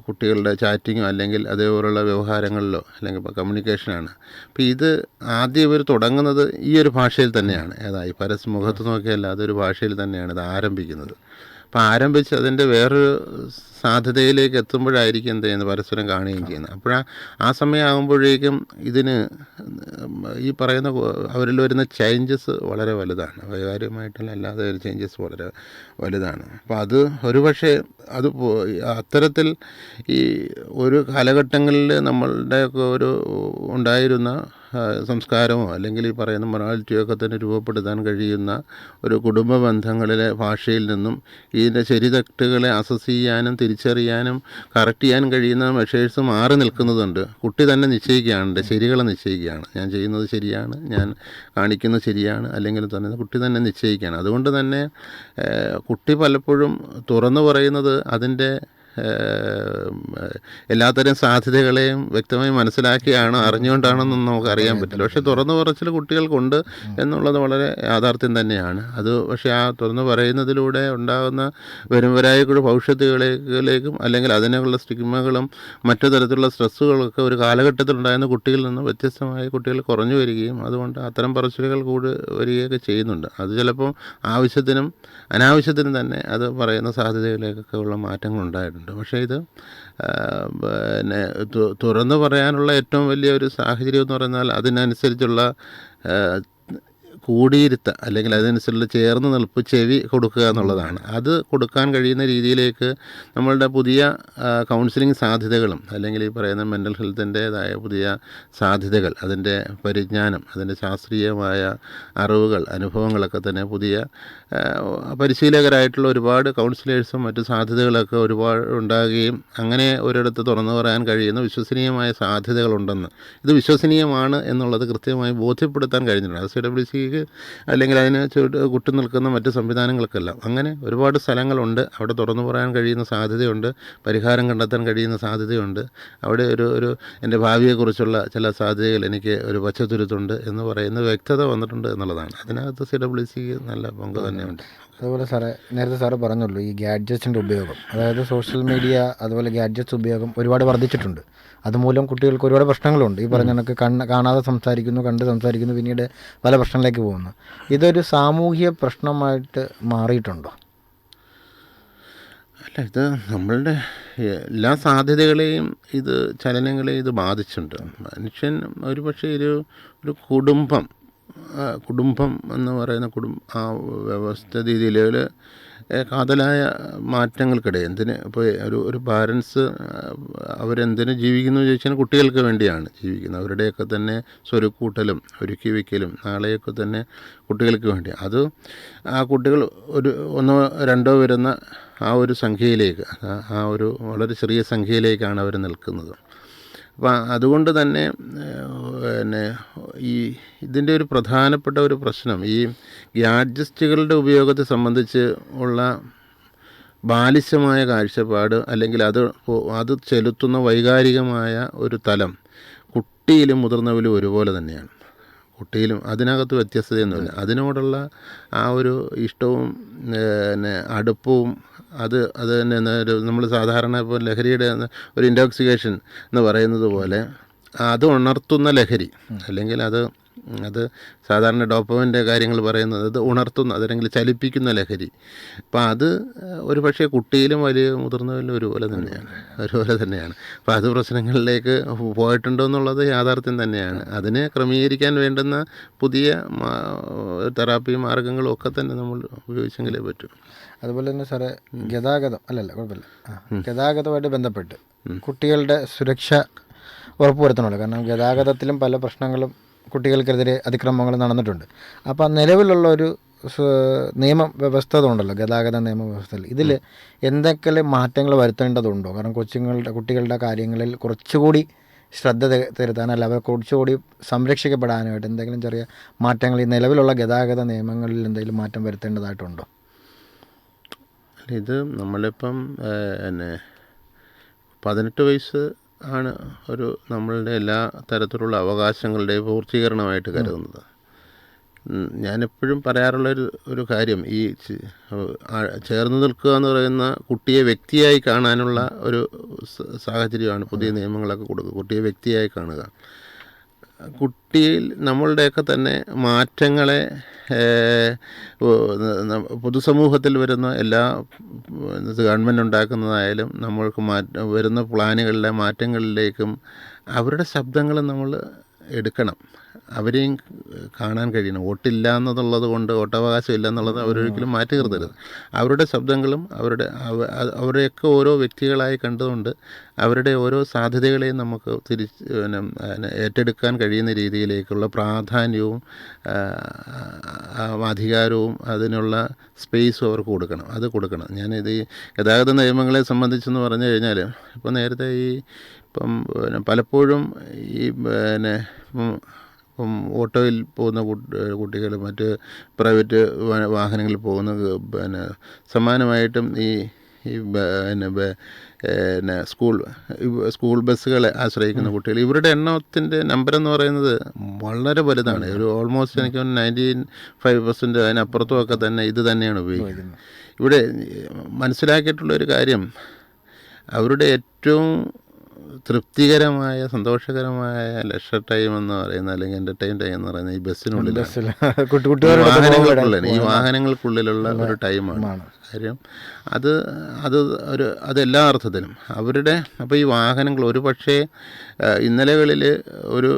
കുട്ടികളുടെ ചാറ്റിങ്ങോ അല്ലെങ്കിൽ അതേപോലുള്ള വ്യവഹാരങ്ങളിലോ അല്ലെങ്കിൽ ഇപ്പോൾ കമ്മ്യൂണിക്കേഷനാണ്. അപ്പോൾ ഇത് ആദ്യം ഇവർ തുടങ്ങുന്നത് ഈ ഒരു ഭാഷയിൽ തന്നെയാണ്. ഏതായി മുഖത്ത് നോക്കിയല്ല, അതൊരു ഭാഷയിൽ തന്നെയാണ് ഇത് ആരംഭിക്കുന്നത്. അപ്പോൾ ആരംഭിച്ച് അതിൻ്റെ വേറൊരു സാധ്യതയിലേക്ക് എത്തുമ്പോഴായിരിക്കും എന്ത് ചെയ്യുന്നത്, പരസ്പരം കാണുകയും ചെയ്യുന്നത്. ആ സമയമാകുമ്പോഴേക്കും ഇതിന് ഈ പറയുന്ന അവരിൽ വരുന്ന ചേഞ്ചസ് വളരെ വലുതാണ്. വൈകാരികമായിട്ടുള്ള അല്ലാതെ ഒരു ചേഞ്ചസ് വളരെ വലുതാണ്. അപ്പോൾ അത് ഒരുപക്ഷെ അത് അത്തരത്തിൽ ഈ ഒരു കാലഘട്ടങ്ങളിൽ നമ്മളുടെയൊക്കെ ഉണ്ടായിരുന്ന സംസ്കാരമോ അല്ലെങ്കിൽ ഈ പറയുന്ന മൊറാലിറ്റിയോ ഒക്കെ തന്നെ രൂപപ്പെടുത്താൻ കഴിയുന്ന ഒരു കുടുംബ ബന്ധങ്ങളിലെ ഭാഷയിൽ നിന്നും ഇതിൻ്റെ ശരിതെറ്റുകളെ അസസ് ചെയ്യാനും തിരിച്ചറിയാനും കറക്റ്റ് ചെയ്യാനും കഴിയുന്ന മെഷേഴ്സ് മാറി നിൽക്കുന്നതുണ്ട്. കുട്ടി തന്നെ നിശ്ചയിക്കുകയാണ്, ശരികളെ നിശ്ചയിക്കുകയാണ്. ഞാൻ ചെയ്യുന്നത് ശരിയാണ്, ഞാൻ കാണിക്കുന്നത് ശരിയാണ്, അല്ലെങ്കിൽ തന്നെ കുട്ടി തന്നെ നിശ്ചയിക്കുകയാണ്. അതുകൊണ്ട് തന്നെ കുട്ടി പലപ്പോഴും തുറന്നു പറയുന്നത് അതിൻ്റെ എല്ലാത്തരം സാധ്യതകളെയും വ്യക്തമായി മനസ്സിലാക്കിയാണോ അറിഞ്ഞുകൊണ്ടാണെന്നൊന്നും നമുക്ക് അറിയാൻ പറ്റില്ല. പക്ഷേ തുറന്നു പറച്ചിൽ കുട്ടികൾക്കുണ്ട് എന്നുള്ളത് വളരെ യാഥാർത്ഥ്യം തന്നെയാണ്. അത് പക്ഷേ ആ തുറന്നു പറയുന്നതിലൂടെ ഉണ്ടാകുന്ന വരുംവരായിക്കൂടെ ഭവിഷ്യത്തുകളിലേക്കും അല്ലെങ്കിൽ അതിനുള്ള സ്റ്റിഗ്മകളും മറ്റു തരത്തിലുള്ള സ്ട്രെസ്സുകളൊക്കെ ഒരു കാലഘട്ടത്തിലുണ്ടായിരുന്ന കുട്ടികളിൽ നിന്ന് വ്യത്യസ്തമായി കുട്ടികൾ കുറഞ്ഞു വരികയും അതുകൊണ്ട് അത്തരം പറച്ചിലുകൾ കൂടി വരികയൊക്കെ ചെയ്യുന്നുണ്ട്. അത് ചിലപ്പോൾ ആവശ്യത്തിനും അനാവശ്യത്തിനും തന്നെ അത് പറയുന്ന സാധ്യതകളിലേക്കൊക്കെ ഉള്ള മാറ്റങ്ങൾ ഉണ്ടായിട്ടുണ്ട്. പക്ഷേ ഇത് പിന്നെ തുറന്നു പറയാനുള്ള ഏറ്റവും വലിയ ഒരു സാഹചര്യം എന്ന് പറഞ്ഞാൽ അതിനനുസരിച്ചുള്ള കൂടിയിരുത്ത അല്ലെങ്കിൽ അതനുസരിച്ചുള്ള ചേർന്ന് നിൽപ്പ് ചെവി കൊടുക്കുക എന്നുള്ളതാണ്. അത് കൊടുക്കാൻ കഴിയുന്ന രീതിയിലേക്ക് നമ്മളുടെ പുതിയ കൗൺസിലിംഗ് സാധ്യതകളും അല്ലെങ്കിൽ ഈ പറയുന്ന മെൻ്റൽ ഹെൽത്തിൻ്റേതായ പുതിയ സാധ്യതകൾ, അതിൻ്റെ പരിജ്ഞാനം, അതിൻ്റെ ശാസ്ത്രീയമായ അറിവുകൾ, അനുഭവങ്ങളൊക്കെ തന്നെ പുതിയ പരിശീലകരായിട്ടുള്ള ഒരുപാട് കൗൺസിലേഴ്സും മറ്റു സാധ്യതകളൊക്കെ ഒരുപാട് ഉണ്ടാകുകയും അങ്ങനെ ഒരിടത്ത് തുറന്നു പറയാൻ കഴിയുന്ന വിശ്വസനീയമായ സാധ്യതകളുണ്ടെന്ന്, ഇത് വിശ്വസനീയമാണ് എന്നുള്ളത് കൃത്യമായി ബോധ്യപ്പെടുത്താൻ കഴിഞ്ഞിട്ടുണ്ട്. അത് CWC അല്ലെങ്കിൽ അതിന് കുട്ടി നിൽക്കുന്ന മറ്റ് സംവിധാനങ്ങൾക്കെല്ലാം അങ്ങനെ ഒരുപാട് സ്ഥലങ്ങളുണ്ട്. അവിടെ തുറന്നു പറയാൻ കഴിയുന്ന സാധ്യതയുണ്ട്, പരിഹാരം കണ്ടെത്താൻ കഴിയുന്ന സാധ്യതയുണ്ട്. അവിടെ ഒരു എൻ്റെ ഭാവിയെക്കുറിച്ചുള്ള ചില സാധ്യതകൾ എനിക്ക് ഒരു പച്ചത്തുരുത്തുണ്ട് എന്ന് പറയുന്ന വ്യക്തത വന്നിട്ടുണ്ട് എന്നുള്ളതാണ്. അതിനകത്ത് CWC നല്ല പങ്ക് തന്നെയുണ്ട്. അതുപോലെ സാറേ, നേരത്തെ സാറ് പറഞ്ഞുള്ളൂ ഈ ഗാഡ്ജറ്റ്സിൻ്റെ ഉപയോഗം, അതായത് സോഷ്യൽ മീഡിയ അതുപോലെ ഗാഡ്ജറ്റ്സ് ഉപയോഗം ഒരുപാട് വർദ്ധിച്ചിട്ടുണ്ട്. അതുമൂലം കുട്ടികൾക്ക് ഒരുപാട് പ്രശ്നങ്ങളുണ്ട്. ഈ പറഞ്ഞ കണക്ക് കാണാതെ സംസാരിക്കുന്നു, കണ്ട് സംസാരിക്കുന്നു, പിന്നീട് പല പ്രശ്നങ്ങളിലേക്ക് പോകുന്നു. ഇതൊരു സാമൂഹിക പ്രശ്നമായിട്ട് മാറിയിട്ടുണ്ടോ? അല്ല, ഇത് നമ്മളുടെ എല്ലാ സാധ്യതകളെയും ചലനങ്ങളെയും ഇത് ബാധിച്ചിട്ടുണ്ട്. മനുഷ്യൻ ഒരു പക്ഷേ ഒരു കുടുംബം എന്ന് പറയുന്ന ആ വ്യവസ്ഥ രീതിയിൽ കാതലായ മാറ്റങ്ങൾക്കിടെ ഇപ്പോൾ ഒരു പാരൻസ് അവരെന്തിനു ജീവിക്കുന്നു ചോദിച്ചാൽ കുട്ടികൾക്ക് വേണ്ടിയാണ് ജീവിക്കുന്നത്. അവരുടെയൊക്കെ തന്നെ സ്വരുക്കൂട്ടലും ഒരുക്കി വയ്ക്കലും നാളെയൊക്കെ തന്നെ കുട്ടികൾക്ക് വേണ്ടി. അത് ആ കുട്ടികൾ ഒന്നോ രണ്ടോ വരുന്ന ആ ഒരു സംഖ്യയിലേക്ക്, ആ ഒരു വളരെ ചെറിയ സംഖ്യയിലേക്കാണ് അവർ നിൽക്കുന്നത്. അപ്പം അതുകൊണ്ട് തന്നെ ഇതിൻ്റെ ഒരു പ്രധാനപ്പെട്ട ഒരു പ്രശ്നം ഈ ഗാഡ്ജറ്റുകളുടെ ഉപയോഗത്തെ സംബന്ധിച്ച് ഉള്ള ബാലിശമായ കാഴ്ചപ്പാട് അല്ലെങ്കിൽ അത് ചെലുത്തുന്ന വൈകാരികമായ ഒരു തലം കുട്ടിയിലും മുതിർന്നവരും ഒരുപോലെ തന്നെയാണ്. കുട്ടിയിലും അതിനകത്ത് വ്യത്യസ്തതയൊന്നുമില്ല. അതിനോടുള്ള ആ ഒരു ഇഷ്ടവും അടുപ്പവും അത് തന്നെ നമ്മൾ സാധാരണ ഇപ്പോൾ ലഹരിയുടെ ഒരു ഇൻടോക്സിക്കേഷൻ എന്ന് പറയുന്നത് പോലെ അത് ഉണർത്തുന്ന ലഹരി, അല്ലെങ്കിൽ അത് സാധാരണ ഡോപ്പമിൻ്റെ കാര്യങ്ങൾ പറയുന്നത് അത് ഉണർത്തുന്ന, അതല്ലെങ്കിൽ ചലിപ്പിക്കുന്ന ലഹരി. അപ്പം അത് ഒരു പക്ഷേ കുട്ടിയിലും വലിയ മുതിർന്നവരിലും ഒരുപോലെ തന്നെയാണ്. അപ്പോൾ അത് പ്രശ്നങ്ങളിലേക്ക് പോയിട്ടുണ്ടോ എന്നുള്ളത് യാഥാർത്ഥ്യം തന്നെയാണ്. അതിനെ ക്രമീകരിക്കാൻ വേണ്ടുന്ന പുതിയ തെറാപ്പി മാർഗങ്ങളും ഒക്കെ തന്നെ നമ്മൾ ഉപയോഗിച്ചെങ്കിലേ പറ്റൂ. അതുപോലെ തന്നെ സാറേ, ഗതാഗതമായിട്ട് ബന്ധപ്പെട്ട് കുട്ടികളുടെ സുരക്ഷ ഉറപ്പുവരുത്തണമല്ലോ. കാരണം ഗതാഗതത്തിലും പല പ്രശ്നങ്ങളും കുട്ടികൾക്കെതിരെ അതിക്രമങ്ങൾ നടന്നിട്ടുണ്ട്. അപ്പോൾ നിലവിലുള്ള ഒരു നിയമവ്യവസ്ഥ ഉണ്ടല്ലോ, ഗതാഗത നിയമവ്യവസ്ഥയിൽ, ഇതിൽ എന്തൊക്കെ മാറ്റങ്ങൾ വരുത്തേണ്ടതുണ്ടോ? കാരണം കുട്ടികളുടെ കാര്യങ്ങളിൽ കുറച്ചുകൂടി ശ്രദ്ധ തിരുത്താനല്ല, അവർ കുറച്ചുകൂടി സംരക്ഷിക്കപ്പെടാനായിട്ട് എന്തെങ്കിലും ചെറിയ മാറ്റങ്ങൾ ഈ നിലവിലുള്ള ഗതാഗത നിയമങ്ങളിൽ എന്തെങ്കിലും മാറ്റം വരുത്തേണ്ടതായിട്ടുണ്ടോ? ഇത് നമ്മളിപ്പം 18 വയസ്സ് ആണ് നമ്മളുടെ എല്ലാ തരത്തിലുള്ള അവകാശങ്ങളുടെയും പൂർത്തീകരണമായിട്ട് കരുതുന്നത്. ഞാനെപ്പോഴും പറയാറുള്ള ഒരു കാര്യം, ഈ ചേർന്ന് നിൽക്കുക എന്ന് പറയുന്ന കുട്ടിയെ വ്യക്തിയായി കാണാനുള്ള ഒരു സാഹചര്യമാണ് പുതിയ നിയമങ്ങളൊക്കെ കൊടുക്കുക. കുട്ടിയെ വ്യക്തിയായി കാണുക, കുട്ടിയിൽ നമ്മളുടെയൊക്കെ തന്നെ മാറ്റങ്ങളെ പൊതുസമൂഹത്തിൽ വരുന്ന എല്ലാ ഗവൺമെൻറ് ഉണ്ടാക്കുന്നതായാലും നമ്മൾക്ക് വരുന്ന പ്ലാനുകളിലെ മാറ്റങ്ങളിലേക്കും അവരുടെ ശബ്ദങ്ങൾ നമ്മൾ എടുക്കണം. അവരെയും കാണാൻ കഴിയണം. വോട്ടില്ല എന്നുള്ളത് കൊണ്ട്, വോട്ടവകാശം ഇല്ല എന്നുള്ളത് അവരൊരിക്കലും മാറ്റി നിർത്തരുത്. അവരുടെ ശബ്ദങ്ങളും അവരെയൊക്കെ ഓരോ വ്യക്തികളായി കണ്ടുകൊണ്ട് അവരുടെ ഓരോ സാധ്യതകളെയും നമുക്ക് ഏറ്റെടുക്കാൻ കഴിയുന്ന രീതിയിലേക്കുള്ള പ്രാധാന്യവും അധികാരവും അതിനുള്ള സ്പേസും അവർക്ക് കൊടുക്കണം. ഞാനിത് ഈ ഗതാഗത നിയമങ്ങളെ സംബന്ധിച്ചെന്ന് പറഞ്ഞു കഴിഞ്ഞാൽ, ഇപ്പം നേരത്തെ പലപ്പോഴും ഇപ്പം ഓട്ടോയിൽ പോകുന്ന കുട്ടികൾ, മറ്റ് പ്രൈവറ്റ് വാഹനങ്ങളിൽ പോകുന്ന സമാനമായിട്ടും ഈ ഈ പിന്നെ സ്കൂൾ ബസ്സുകളെ ആശ്രയിക്കുന്ന കുട്ടികൾ, ഇവരുടെ എണ്ണത്തിൻ്റെ നമ്പർ എന്ന് പറയുന്നത് വളരെ വലുതാണ്. ഒരു ഓൾമോസ്റ്റ് എനിക്ക് 95% അതിനപ്പുറത്തുമൊക്കെ തന്നെ ഇത് തന്നെയാണ് ഉപയോഗിക്കുന്നത്. ഇവിടെ മനസ്സിലാക്കിയിട്ടുള്ളൊരു കാര്യം, അവരുടെ ഏറ്റവും തൃപ്തികരമായ സന്തോഷകരമായ ലെഷർ ടൈം എന്ന് പറയുന്നത്, അല്ലെങ്കിൽ എൻ്റർടൈൻ ടൈം എന്ന് പറയുന്നത് ഈ ബസ്സിനുള്ളിൽ ഈ വാഹനങ്ങൾക്കുള്ളിലുള്ള ഒരു ടൈമാണ്. കാര്യം അതെല്ലാ അർത്ഥത്തിലും അവരുടെ. അപ്പോൾ ഈ വാഹനങ്ങൾ ഒരു പക്ഷേ ഇന്നലകളിൽ ഒരു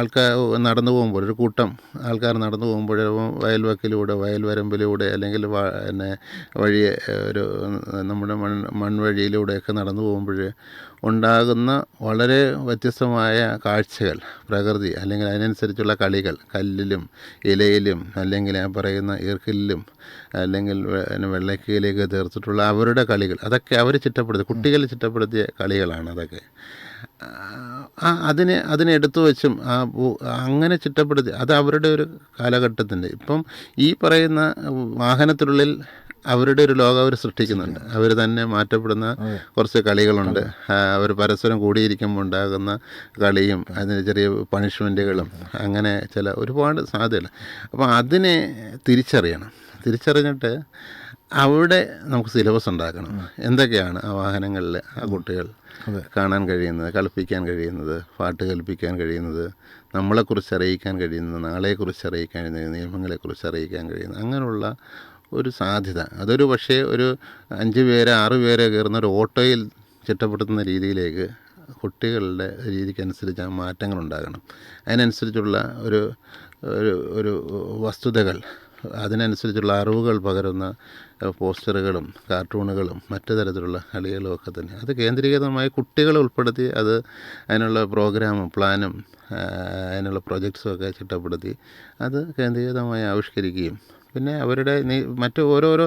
ആൾക്കാർ നടന്നു പോകുമ്പോൾ, ഒരു കൂട്ടം ആൾക്കാർ നടന്നു പോകുമ്പോൾ വയൽവക്കിലൂടെ, വയൽവരമ്പിലൂടെ, അല്ലെങ്കിൽ പിന്നെ വഴിയെ ഒരു നമ്മുടെ മൺവഴിയിലൂടെയൊക്കെ നടന്നു പോകുമ്പോൾ ഉണ്ടാകുന്ന വളരെ വ്യത്യസ്തമായ കാഴ്ചകൾ, പ്രകൃതി, അല്ലെങ്കിൽ അതിനനുസരിച്ചുള്ള കളികൾ, കല്ലിലും ഇലയിലും അല്ലെങ്കിൽ ഞാൻ പറയുന്ന ഈർക്കലിലും അല്ലെങ്കിൽ വെള്ളക്കയിലേക്ക് തീർത്തിട്ടുള്ള അവരുടെ കളികൾ, അതൊക്കെ അവർ ചിട്ടപ്പെടുത്തി, കുട്ടികൾ ചിട്ടപ്പെടുത്തിയ കളികളാണ് അതൊക്കെ. അതിനെ എടുത്തു വെച്ചും അങ്ങനെ ചിട്ടപ്പെടുത്തി അത് അവരുടെ ഒരു കാലഘട്ടത്തിൻ്റെ. ഇപ്പം ഈ പറയുന്ന വാഹനത്തിനുള്ളിൽ അവരുടെ ഒരു ലോകം അവർ സൃഷ്ടിക്കുന്നുണ്ട്. അവർ തന്നെ മാറ്റപ്പെടുന്ന കുറച്ച് കളികളുണ്ട്. അവർ പരസ്പരം കൂടിയിരിക്കുമ്പോൾ ഉണ്ടാകുന്ന കളിയും അതിന് ചെറിയ പണിഷ്മെൻറ്റുകളും, അങ്ങനെ ചില ഒരുപാട് സാധ്യതകൾ. അപ്പോൾ അതിനെ തിരിച്ചറിഞ്ഞിട്ട് അവിടെ നമുക്ക് സിലബസ് ഉണ്ടാക്കണം. എന്തൊക്കെയാണ് ആ വാഹനങ്ങളിൽ ആ കുട്ടികൾ കാണാൻ കഴിയുന്നത്, കളിപ്പിക്കാൻ കഴിയുന്നത്, പാട്ട് കൽപ്പിക്കാൻ കഴിയുന്നത്, നമ്മളെക്കുറിച്ച് അറിയിക്കാൻ കഴിയുന്നത്, നാളെക്കുറിച്ച് അറിയിക്കാൻ കഴിയുന്നത്, നിയമങ്ങളെക്കുറിച്ച് അറിയിക്കാൻ കഴിയുന്നത്, അങ്ങനെയുള്ള ഒരു സാധ്യത. അതൊരു പക്ഷേ ഒരു 5 പേരെ 6 പേരെ കയറുന്ന ഒരു ഓട്ടോയിൽ ചിട്ടപ്പെടുത്തുന്ന രീതിയിലേക്ക് കുട്ടികളുടെ രീതിക്കനുസരിച്ച് ആ മാറ്റങ്ങളുണ്ടാകണം. അതിനനുസരിച്ചുള്ള ഒരു വസ്തുതകൾ, അതിനനുസരിച്ചുള്ള അറിവുകൾ പകരുന്ന പോസ്റ്ററുകളും കാർട്ടൂണുകളും മറ്റു തരത്തിലുള്ള കളികളും ഒക്കെ തന്നെ അത് കേന്ദ്രീകൃതമായി കുട്ടികളെ ഉൾപ്പെടുത്തി അതിനുള്ള പ്രോഗ്രാമും പ്ലാനും അതിനുള്ള പ്രൊജക്ട്സും ഒക്കെ ചിട്ടപ്പെടുത്തി അത് കേന്ദ്രീകൃതമായി ആവിഷ്കരിക്കുകയും പിന്നെ അവരുടെ മറ്റ് ഓരോരോ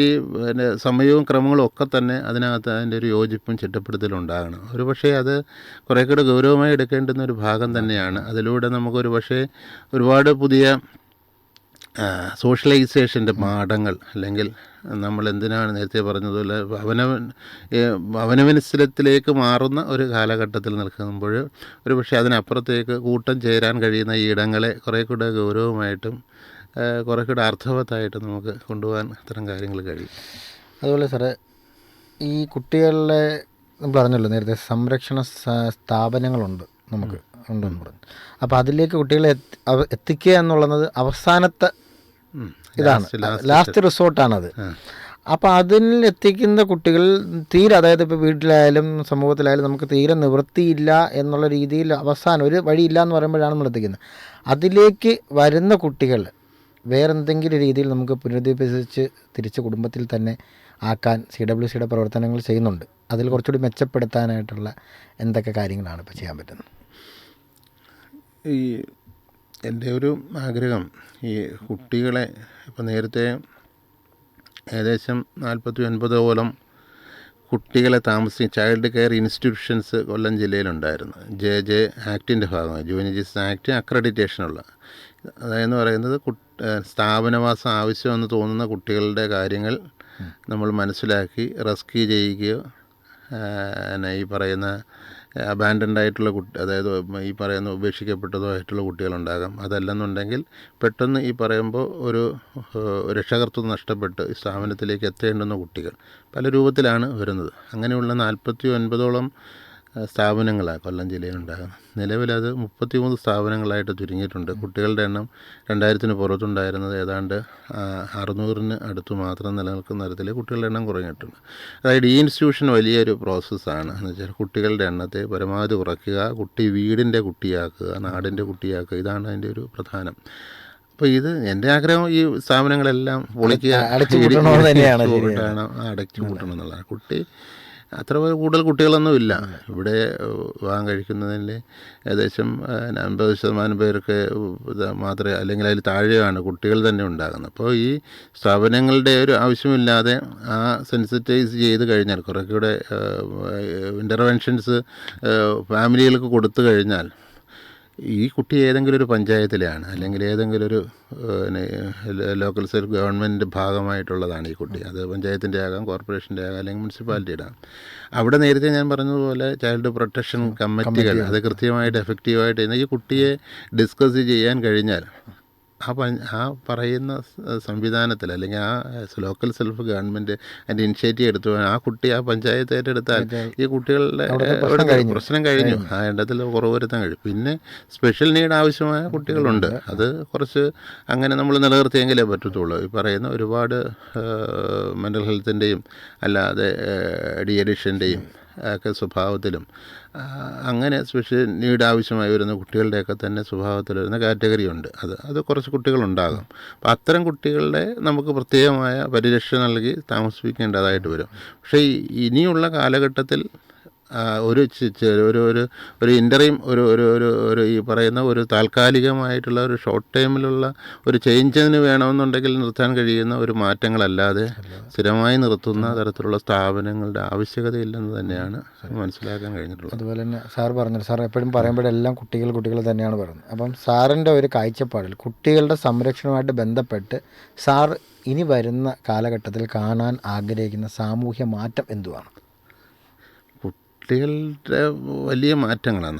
ഈ പിന്നെ സമയവും ക്രമങ്ങളും ഒക്കെ തന്നെ അതിനകത്ത് അതിൻ്റെ ഒരു യോജിപ്പും ചിട്ടപ്പെടുത്തലും ഉണ്ടാകണം. ഒരു പക്ഷേ അത് കുറേ കൂടെ ഗൗരവമായി എടുക്കേണ്ടുന്ന ഒരു ഭാഗം തന്നെയാണ്. അതിലൂടെ നമുക്കൊരു പക്ഷേ ഒരുപാട് പുതിയ സോഷ്യലൈസേഷൻ്റെ പാഠങ്ങൾ, അല്ലെങ്കിൽ നമ്മൾ എന്തിനാണ് നേരത്തെ പറഞ്ഞതുപോലെ അവനവനത്തിലേക്ക് മാറുന്ന ഒരു കാലഘട്ടത്തിൽ നിൽക്കുമ്പോൾ ഒരു പക്ഷേ അതിനപ്പുറത്തേക്ക് കൂട്ടം ചേരാൻ കഴിയുന്ന ഈ ഇടങ്ങളെ കുറേ കൂടെ ഗൗരവമായിട്ടും കുറേ കൂടെ അർത്ഥവത്തായിട്ടും നമുക്ക് കൊണ്ടുപോകാൻ ഇത്തരം കാര്യങ്ങൾ കഴിയും. അതുപോലെ സാറേ, ഈ കുട്ടികളുടെ നമ്മൾ പറഞ്ഞല്ലോ നേരത്തെ സംരക്ഷണ സ്ഥാപനങ്ങളുണ്ട് നമുക്ക് ഉണ്ടെന്ന് പറഞ്ഞു. അപ്പോൾ അതിലേക്ക് കുട്ടികളെ എത്തിക്കുക എന്നുള്ളത് അവസാനത്തെ ഇതാണ്, ലാസ്റ്റ് റിസോർട്ടാണത്. അപ്പോൾ അതിൽ എത്തിക്കുന്ന കുട്ടികൾ തീരെ, അതായത് ഇപ്പോൾ വീട്ടിലായാലും സമൂഹത്തിലായാലും നമുക്ക് തീരെ നിവൃത്തിയില്ല എന്നുള്ള രീതിയിൽ അവസാനം ഒരു വഴിയില്ല എന്ന് പറയുമ്പോഴാണ് നമ്മൾ എത്തിക്കുന്നത്. അതിലേക്ക് വരുന്ന കുട്ടികൾ വേറെന്തെങ്കിലും രീതിയിൽ നമുക്ക് പുനരുദ്ധരിപ്പിച്ച് തിരിച്ച് കുടുംബത്തിൽ തന്നെ ആക്കാൻ CWCയുടെ പ്രവർത്തനങ്ങൾ ചെയ്യുന്നുണ്ട്. അതിൽ കുറച്ചുകൂടി മെച്ചപ്പെടുത്താനായിട്ടുള്ള എന്തൊക്കെ കാര്യങ്ങളാണ് ഇപ്പോൾ ചെയ്യാൻ പറ്റുന്നത്? ഈ എൻ്റെ ഒരു ആഗ്രഹം, ഈ കുട്ടികളെ ഇപ്പോൾ നേരത്തെ ഏകദേശം 40-50ഓളം കുട്ടികളെ ചൈൽഡ് കെയർ ഇൻസ്റ്റിറ്റ്യൂഷൻസ് കൊല്ലം ജില്ലയിലുണ്ടായിരുന്നു. JJ ആക്ടിൻ്റെ ഭാഗമായി, ജൂനിയർ ആക്ട് അക്രഡിറ്റേഷനുള്ള. അതെന്ന് പറയുന്നത് സ്ഥാപനവാസം ആവശ്യമെന്ന് തോന്നുന്ന കുട്ടികളുടെ കാര്യങ്ങൾ നമ്മൾ മനസ്സിലാക്കി റെസ്ക്യൂ ചെയ്യുകയോ, ഈ പറയുന്ന അബാൻഡൻഡ് ആയിട്ടുള്ള അതായത് ഈ പറയുന്ന ഉപേക്ഷിക്കപ്പെട്ടതോ ആയിട്ടുള്ള കുട്ടികളുണ്ടാകാം. അതല്ലെന്നുണ്ടെങ്കിൽ പെട്ടെന്ന് ഈ പറയുമ്പോൾ ഒരു രക്ഷകർത്തൃത്വം നഷ്ടപ്പെട്ട് ഈ സ്ഥാപനത്തിലേക്ക് എത്തേണ്ടുന്ന കുട്ടികൾ പല രൂപത്തിലാണ് വരുന്നത്. അങ്ങനെയുള്ള 49ഓളം സ്ഥാപനങ്ങളാണ് കൊല്ലം ജില്ലയിലുണ്ടാകുന്നത്. നിലവിലത് 33 സ്ഥാപനങ്ങളായിട്ട് ചുരുങ്ങിയിട്ടുണ്ട്. കുട്ടികളുടെ എണ്ണം 2000-ന് പുറത്തുണ്ടായിരുന്നത് ഏതാണ്ട് 600-ന് അടുത്ത് മാത്രം നിലനിൽക്കുന്ന തരത്തിൽ കുട്ടികളുടെ എണ്ണം കുറഞ്ഞിട്ടുണ്ട്. അതായത് ഈ ഇൻസ്റ്റിറ്റ്യൂഷൻ വലിയൊരു പ്രോസസ്സാണ്. എന്ന് വെച്ചാൽ കുട്ടികളുടെ എണ്ണത്തെ പരമാവധി കുറയ്ക്കുക, വീടിൻ്റെ കുട്ടിയാക്കുക, നാടിൻ്റെ കുട്ടിയാക്കുക, ഇതാണ് അതിൻ്റെ ഒരു പ്രധാനം. അപ്പോൾ ഇത് എൻ്റെ ആഗ്രഹം ഈ സ്ഥാപനങ്ങളെല്ലാം പൊളിക്കുക, അടച്ചു കൂട്ടണം എന്നുള്ളതാണ്. കുട്ടി അത്ര കൂടുതൽ കുട്ടികളൊന്നും ഇല്ല ഇവിടെ. വിവാഹം കഴിക്കുന്നതിൽ ഏകദേശം 50% പേർക്ക് മാത്രമേ, അല്ലെങ്കിൽ അതിൽ താഴെയാണ് കുട്ടികൾ തന്നെ ഉണ്ടാകുന്നത്. അപ്പോൾ ഈ സ്ഥാപനങ്ങളുടെ ഒരു ആവശ്യമില്ലാതെ ആ സെൻസിറ്റൈസ് ചെയ്ത് കഴിഞ്ഞാൽ, കുറേ കൂടെ ഇൻ്റർവെൻഷൻസ് ഫാമിലികൾക്ക് കൊടുത്തു കഴിഞ്ഞാൽ ഈ കുട്ടി ഏതെങ്കിലും ഒരു പഞ്ചായത്തിലാണ്, അല്ലെങ്കിൽ ഏതെങ്കിലും ഒരു പിന്നെ ലോക്കൽ സെൽഫ് ഗവൺമെൻറ് ഭാഗമായിട്ടുള്ളതാണ് ഈ കുട്ടി. അത് പഞ്ചായത്തിൻ്റെ ആകാം, കോർപ്പറേഷൻ്റെ ആകാം, അല്ലെങ്കിൽ മുനിസിപ്പാലിറ്റിയുടെ ആകാം. അവിടെ നേരത്തെ ഞാൻ പറഞ്ഞതുപോലെ ചൈൽഡ് പ്രൊട്ടക്ഷൻ കമ്മിറ്റികൾ അത് കൃത്യമായിട്ട് എഫക്റ്റീവായിട്ട് ഈ കുട്ടിയെ ഡിസ്കസ് ചെയ്യാൻ കഴിഞ്ഞാൽ ആ പറയുന്ന സംവിധാനത്തിൽ, അല്ലെങ്കിൽ ആ ലോക്കൽ സെൽഫ് ഗവൺമെൻറ് അതിൻ്റെ ഇനിഷ്യേറ്റീവ് എടുത്തു ആ കുട്ടി ആ പഞ്ചായത്ത് ഏറ്റെടുത്താൽ ഈ കുട്ടികളുടെ പ്രശ്നം കഴിഞ്ഞു, ആ എണ്ണത്തിൽ കുറവ് വരുത്താൻ കഴിയും. പിന്നെ സ്പെഷ്യൽ നീഡ് ആവശ്യമായ കുട്ടികളുണ്ട്, അത് കുറച്ച് അങ്ങനെ നമ്മൾ നിലനിർത്തിയെങ്കിലേ പറ്റത്തുള്ളൂ. ഈ പറയുന്ന ഒരുപാട് മെൻ്റൽ ഹെൽത്തിൻ്റെയും അല്ലാതെ ഡി അഡിക്ഷൻ്റെയും ഒക്കെ സ്വഭാവത്തിലും അങ്ങനെ സ്പെഷ്യൽ നീഡ് ആവശ്യമായി വരുന്ന കുട്ടികളുടെയൊക്കെ തന്നെ സ്വഭാവത്തിൽ വരുന്ന കാറ്റഗറി ഉണ്ട്. അത് കുറച്ച് കുട്ടികളുണ്ടാകും. അപ്പോൾ അത്തരം കുട്ടികളുടെ നമുക്ക് പ്രത്യേകമായ പരിരക്ഷ നൽകി താമസിപ്പിക്കേണ്ടതായിട്ട് വരും. പക്ഷേ ഇനിയുള്ള കാലഘട്ടത്തിൽ ഒരു ഒരു ഇൻ്ററീം ഒരു ഈ പറയുന്ന ഒരു താൽക്കാലികമായിട്ടുള്ള ഒരു ഷോർട്ട് ടൈമിലുള്ള ഒരു ചേഞ്ചിന് വേണമെന്നുണ്ടെങ്കിൽ നിർത്താൻ കഴിയുന്ന ഒരു മാറ്റങ്ങളല്ലാതെ സ്ഥിരമായി നിർത്തുന്ന തരത്തിലുള്ള സ്ഥാപനങ്ങളുടെ ആവശ്യകതയില്ലെന്ന് തന്നെയാണ് മനസ്സിലാക്കാൻ കഴിഞ്ഞിട്ടുള്ളത്. അതുപോലെ തന്നെ സാർ പറഞ്ഞു, സാർ എപ്പോഴും പറയുമ്പോഴെല്ലാം കുട്ടികൾ തന്നെയാണ് പറയുന്നത്. അപ്പം സാറിൻ്റെ ഒരു കാഴ്ചപ്പാടിൽ കുട്ടികളുടെ സംരക്ഷണവുമായിട്ട് ബന്ധപ്പെട്ട് സാർ ഇനി വരുന്ന കാലഘട്ടത്തിൽ കാണാൻ ആഗ്രഹിക്കുന്ന സാമൂഹ്യ മാറ്റം എന്തുവാണ്? കുട്ടികളുടെ വലിയ മാറ്റങ്ങളാണ്.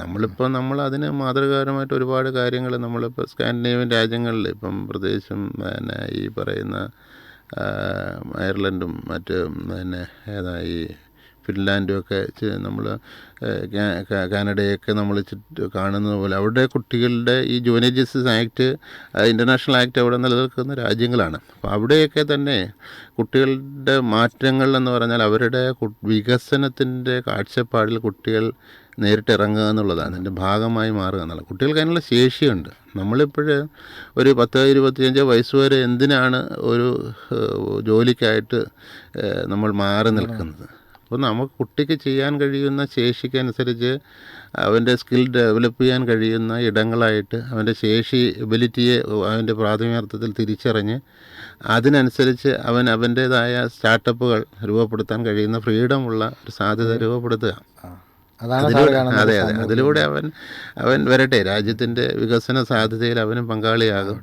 നമ്മൾ അതിന് മാതൃകാപരമായിട്ട് ഒരുപാട് കാര്യങ്ങൾ നമ്മളിപ്പോൾ സ്കാൻഡിനേവിയൻ രാജ്യങ്ങളിൽ ഇപ്പം പ്രത്യേകിച്ചും പിന്നെ ഈ പറയുന്ന അയർലൻഡും മറ്റ് പിന്നെ ഈ ഫിൻലാൻഡും ഒക്കെ നമ്മൾ കാനഡയൊക്കെ നമ്മൾ കാണുന്നത് പോലെ അവിടെ കുട്ടികളുടെ ഈ juvenile justice act, international act അവിടെ നിലനിൽക്കുന്ന രാജ്യങ്ങളാണ്. അപ്പോൾ അവിടെയൊക്കെ തന്നെ കുട്ടികളുടെ മാറ്റങ്ങൾ എന്ന് പറഞ്ഞാൽ അവരുടെ വികസനത്തിൻ്റെ കാഴ്ചപ്പാടിൽ കുട്ടികൾ നേരിട്ട് ഇറങ്ങുക എന്നുള്ളതാണ്, അതിൻ്റെ ഭാഗമായി മാറുക എന്നുള്ളത്. കുട്ടികൾക്ക് അതിനുള്ള ശേഷിയുണ്ട്. നമ്മളിപ്പോൾ ഒരു 10-25 വയസ്സ് വരെ എന്തിനാണ് ഒരു ജോലിക്കായിട്ട് നമ്മൾ മാറി നിൽക്കുന്നത്? അപ്പോൾ നമുക്ക് കുട്ടിക്ക് ചെയ്യാൻ കഴിയുന്ന ശേഷിക്കനുസരിച്ച് അവൻ്റെ സ്കിൽ ഡെവലപ്പ് ചെയ്യാൻ കഴിയുന്ന ഇടങ്ങളായിട്ട് അവൻ്റെ ശേഷി എബിലിറ്റിയെ അവൻ്റെ പ്രാഥമികാർത്ഥത്തിൽ തിരിച്ചറിഞ്ഞ് അതിനനുസരിച്ച് അവൻ്റേതായ സ്റ്റാർട്ടപ്പുകൾ രൂപപ്പെടുത്താൻ കഴിയുന്ന ഫ്രീഡമുള്ള ഒരു സാധ്യത രൂപപ്പെടുത്തുക. അതെ, അതിലൂടെ അവൻ വരട്ടെ, രാജ്യത്തിൻ്റെ വികസന സാധ്യതയിൽ അവനും പങ്കാളിയാകും.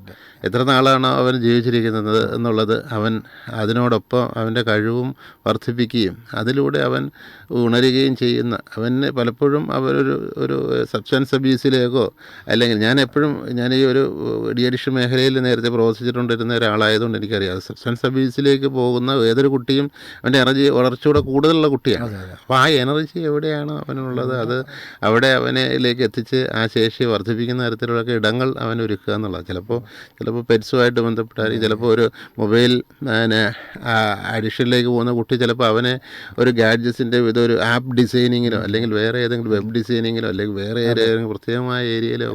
എത്ര നാളാണോ അവൻ ജീവിച്ചിരിക്കുന്നത് എന്നുള്ളത് അവൻ അതിനോടൊപ്പം അവൻ്റെ കഴിവും വർദ്ധിപ്പിക്കുകയും അതിലൂടെ അവൻ ഉണരുകയും ചെയ്യുന്ന, അവന് പലപ്പോഴും ഒരു സബ്സ്റ്റൻസ് അബ്യൂസിലേക്കോ, അല്ലെങ്കിൽ ഞാൻ ഈ ഒരു ഡി അഡിക്ഷൻ മേഖലയിൽ നേരത്തെ പ്രവർത്തിച്ചിട്ടുണ്ടിരുന്ന ഒരാളായതുകൊണ്ട് എനിക്കറിയാം, സബ്സ്റ്റൻസ് അബ്യൂസിലേക്ക് പോകുന്ന ഏതൊരു കുട്ടിയും അവൻ്റെ എനർജി വളർച്ചയുടെ കൂടുതലുള്ള കുട്ടിയാണ്. അപ്പോൾ ആ എനർജി എവിടെയാണ് അവനുള്ളത്, അത് അവിടെ അവനിലേക്ക് എത്തിച്ച് ആ ശേഷി വർദ്ധിപ്പിക്കുന്ന തരത്തിലുള്ള ഇടങ്ങൾ അവൻ ഒരുക്കുക എന്നുള്ളത്. ചിലപ്പോൾ പെറ്റ്സുമായിട്ട് ബന്ധപ്പെട്ടായിരിക്കും, ചിലപ്പോൾ ഒരു മൊബൈൽ അഡിക്ഷനിലേക്ക് പോകുന്ന കുട്ടി ചിലപ്പോൾ അവനെ ഒരു ഗാഡ്ജറ്റ്സിൻ്റെ ഇതൊരു ആപ്പ് ഡിസൈനിങ്ങിലോ, അല്ലെങ്കിൽ വേറെ ഏതെങ്കിലും വെബ് ഡിസൈനിങ്ങിലോ, അല്ലെങ്കിൽ വേറെ ഏതെങ്കിലും പ്രത്യേകമായ ഏരിയയിലോ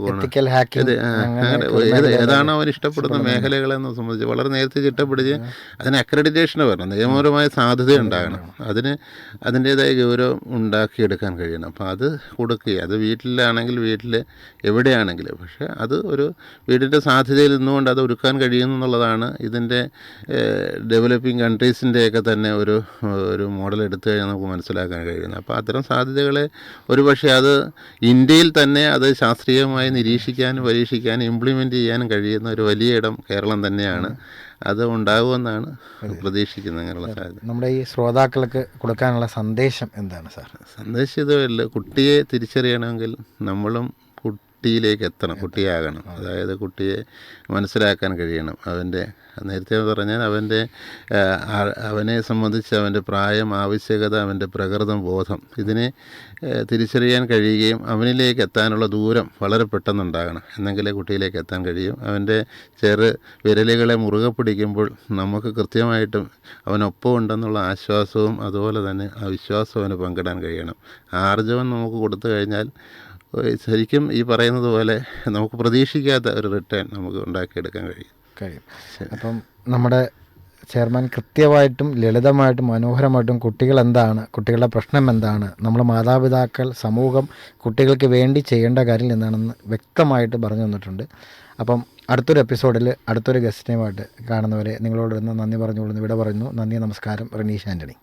ഏതാണോ അവൻ ഇഷ്ടപ്പെടുന്ന മേഖലകളെന്ന് സംബന്ധിച്ച് വളരെ നേരത്തെ ചിട്ടപ്പെടുത്തി അതിന് അക്രഡിറ്റേഷൻ വരണം, നിയമപരമായ സാധ്യത ഉണ്ടാകണം, അതിൻ്റേതായ ഗൗരവം ഉണ്ടാക്കിയെടുക്കാൻ കഴിയണം. അപ്പോൾ അത് കൊടുക്കുക, അത് വീട്ടിലാണെങ്കിൽ വീട്ടിൽ എവിടെയാണെങ്കിലും, പക്ഷേ അത് ഒരു വീടിൻ്റെ സാധ്യതയിൽ നിന്നുകൊണ്ട് അത് ഒരുക്കാൻ കഴിയുന്നു എന്നുള്ളതാണ് ഇതിൻ്റെ ഡെവലപ്പിംഗ് കൺട്രീസിൻ്റെയൊക്കെ തന്നെ ഒരു മോഡൽ എടുത്തു കഴിഞ്ഞാൽ നമുക്ക് മനസ്സിലാക്കാൻ കഴിയുന്നത്. അപ്പോൾ അത്തരം സാധ്യതകളെ ഒരുപക്ഷെ അത് ഇന്ത്യയിൽ തന്നെ അത് ശാസ്ത്രീയമായി നിരീക്ഷിക്കാനും പരീക്ഷിക്കാനും ഇംപ്ലിമെൻ്റ് ചെയ്യാനും കഴിയുന്ന ഒരു വലിയ ഇടം കേരളം തന്നെയാണ്. അത് ഉണ്ടാകുമെന്നാണ് പ്രതീക്ഷിക്കുന്നത്. അങ്ങനെയുള്ള സാധ്യത നമ്മുടെ ഈ ശ്രോതാക്കൾക്ക് കൊടുക്കാനുള്ള സന്ദേശം എന്താണ് സാർ? സന്ദേശം ഇതുമല്ല, കുട്ടിയെ തിരിച്ചറിയണമെങ്കിൽ നമ്മളും കുട്ടിയിലേക്ക് എത്തണം, കുട്ടിയാകണം. അതായത് കുട്ടിയെ മനസ്സിലാക്കാൻ കഴിയണം. നേരത്തെ പറഞ്ഞാൽ അവനെ സംബന്ധിച്ച് അവൻ്റെ പ്രായം, ആവശ്യകത, അവൻ്റെ പ്രകൃതം, ബോധം, ഇതിനെ തിരിച്ചറിയാൻ കഴിയുകയും അവനിലേക്ക് എത്താനുള്ള ദൂരം വളരെ പെട്ടെന്നുണ്ടാകണം. എന്നെങ്കിലേ കുട്ടിയിലേക്ക് എത്താൻ കഴിയും. അവൻ്റെ വിരലുകളെ മുറുകെ പിടിക്കുമ്പോൾ നമുക്ക് കൃത്യമായിട്ടും അവനൊപ്പം ഉണ്ടെന്നുള്ള ആശ്വാസവും അതുപോലെ തന്നെ ആ വിശ്വാസവും അവന് പങ്കിടാൻ കഴിയണം. ആർജവം നമുക്ക് കൊടുത്തു കഴിഞ്ഞാൽ ശരിക്കും ഈ പറയുന്നത് പോലെ നമുക്ക് പ്രതീക്ഷിക്കാത്ത ഒരു റിട്ടേൺ നമുക്ക് ഉണ്ടാക്കിയെടുക്കാൻ കഴിയും. അപ്പം നമ്മുടെ ചെയർമാൻ കൃത്യമായിട്ടും ലളിതമായിട്ടും മനോഹരമായിട്ടും കുട്ടികൾ എന്താണ്, കുട്ടികളുടെ പ്രശ്നം എന്താണ്, നമ്മുടെ മാതാപിതാക്കൾ, സമൂഹം കുട്ടികൾക്ക് വേണ്ടി ചെയ്യേണ്ട കാര്യം എന്താണെന്ന് വ്യക്തമായിട്ട് പറഞ്ഞു തന്നിട്ടുണ്ട്. അപ്പം അടുത്തൊരു എപ്പിസോഡിൽ അടുത്തൊരു ഗസ്റ്റിനുമായിട്ട് കാണുന്നവരെ നിങ്ങളോട് നന്ദി പറഞ്ഞുകൊള്ളുന്നു, ഇവിടെ പറയുന്നു. നന്ദി, നമസ്കാരം. റിനീഷ് ആൻ്റണി.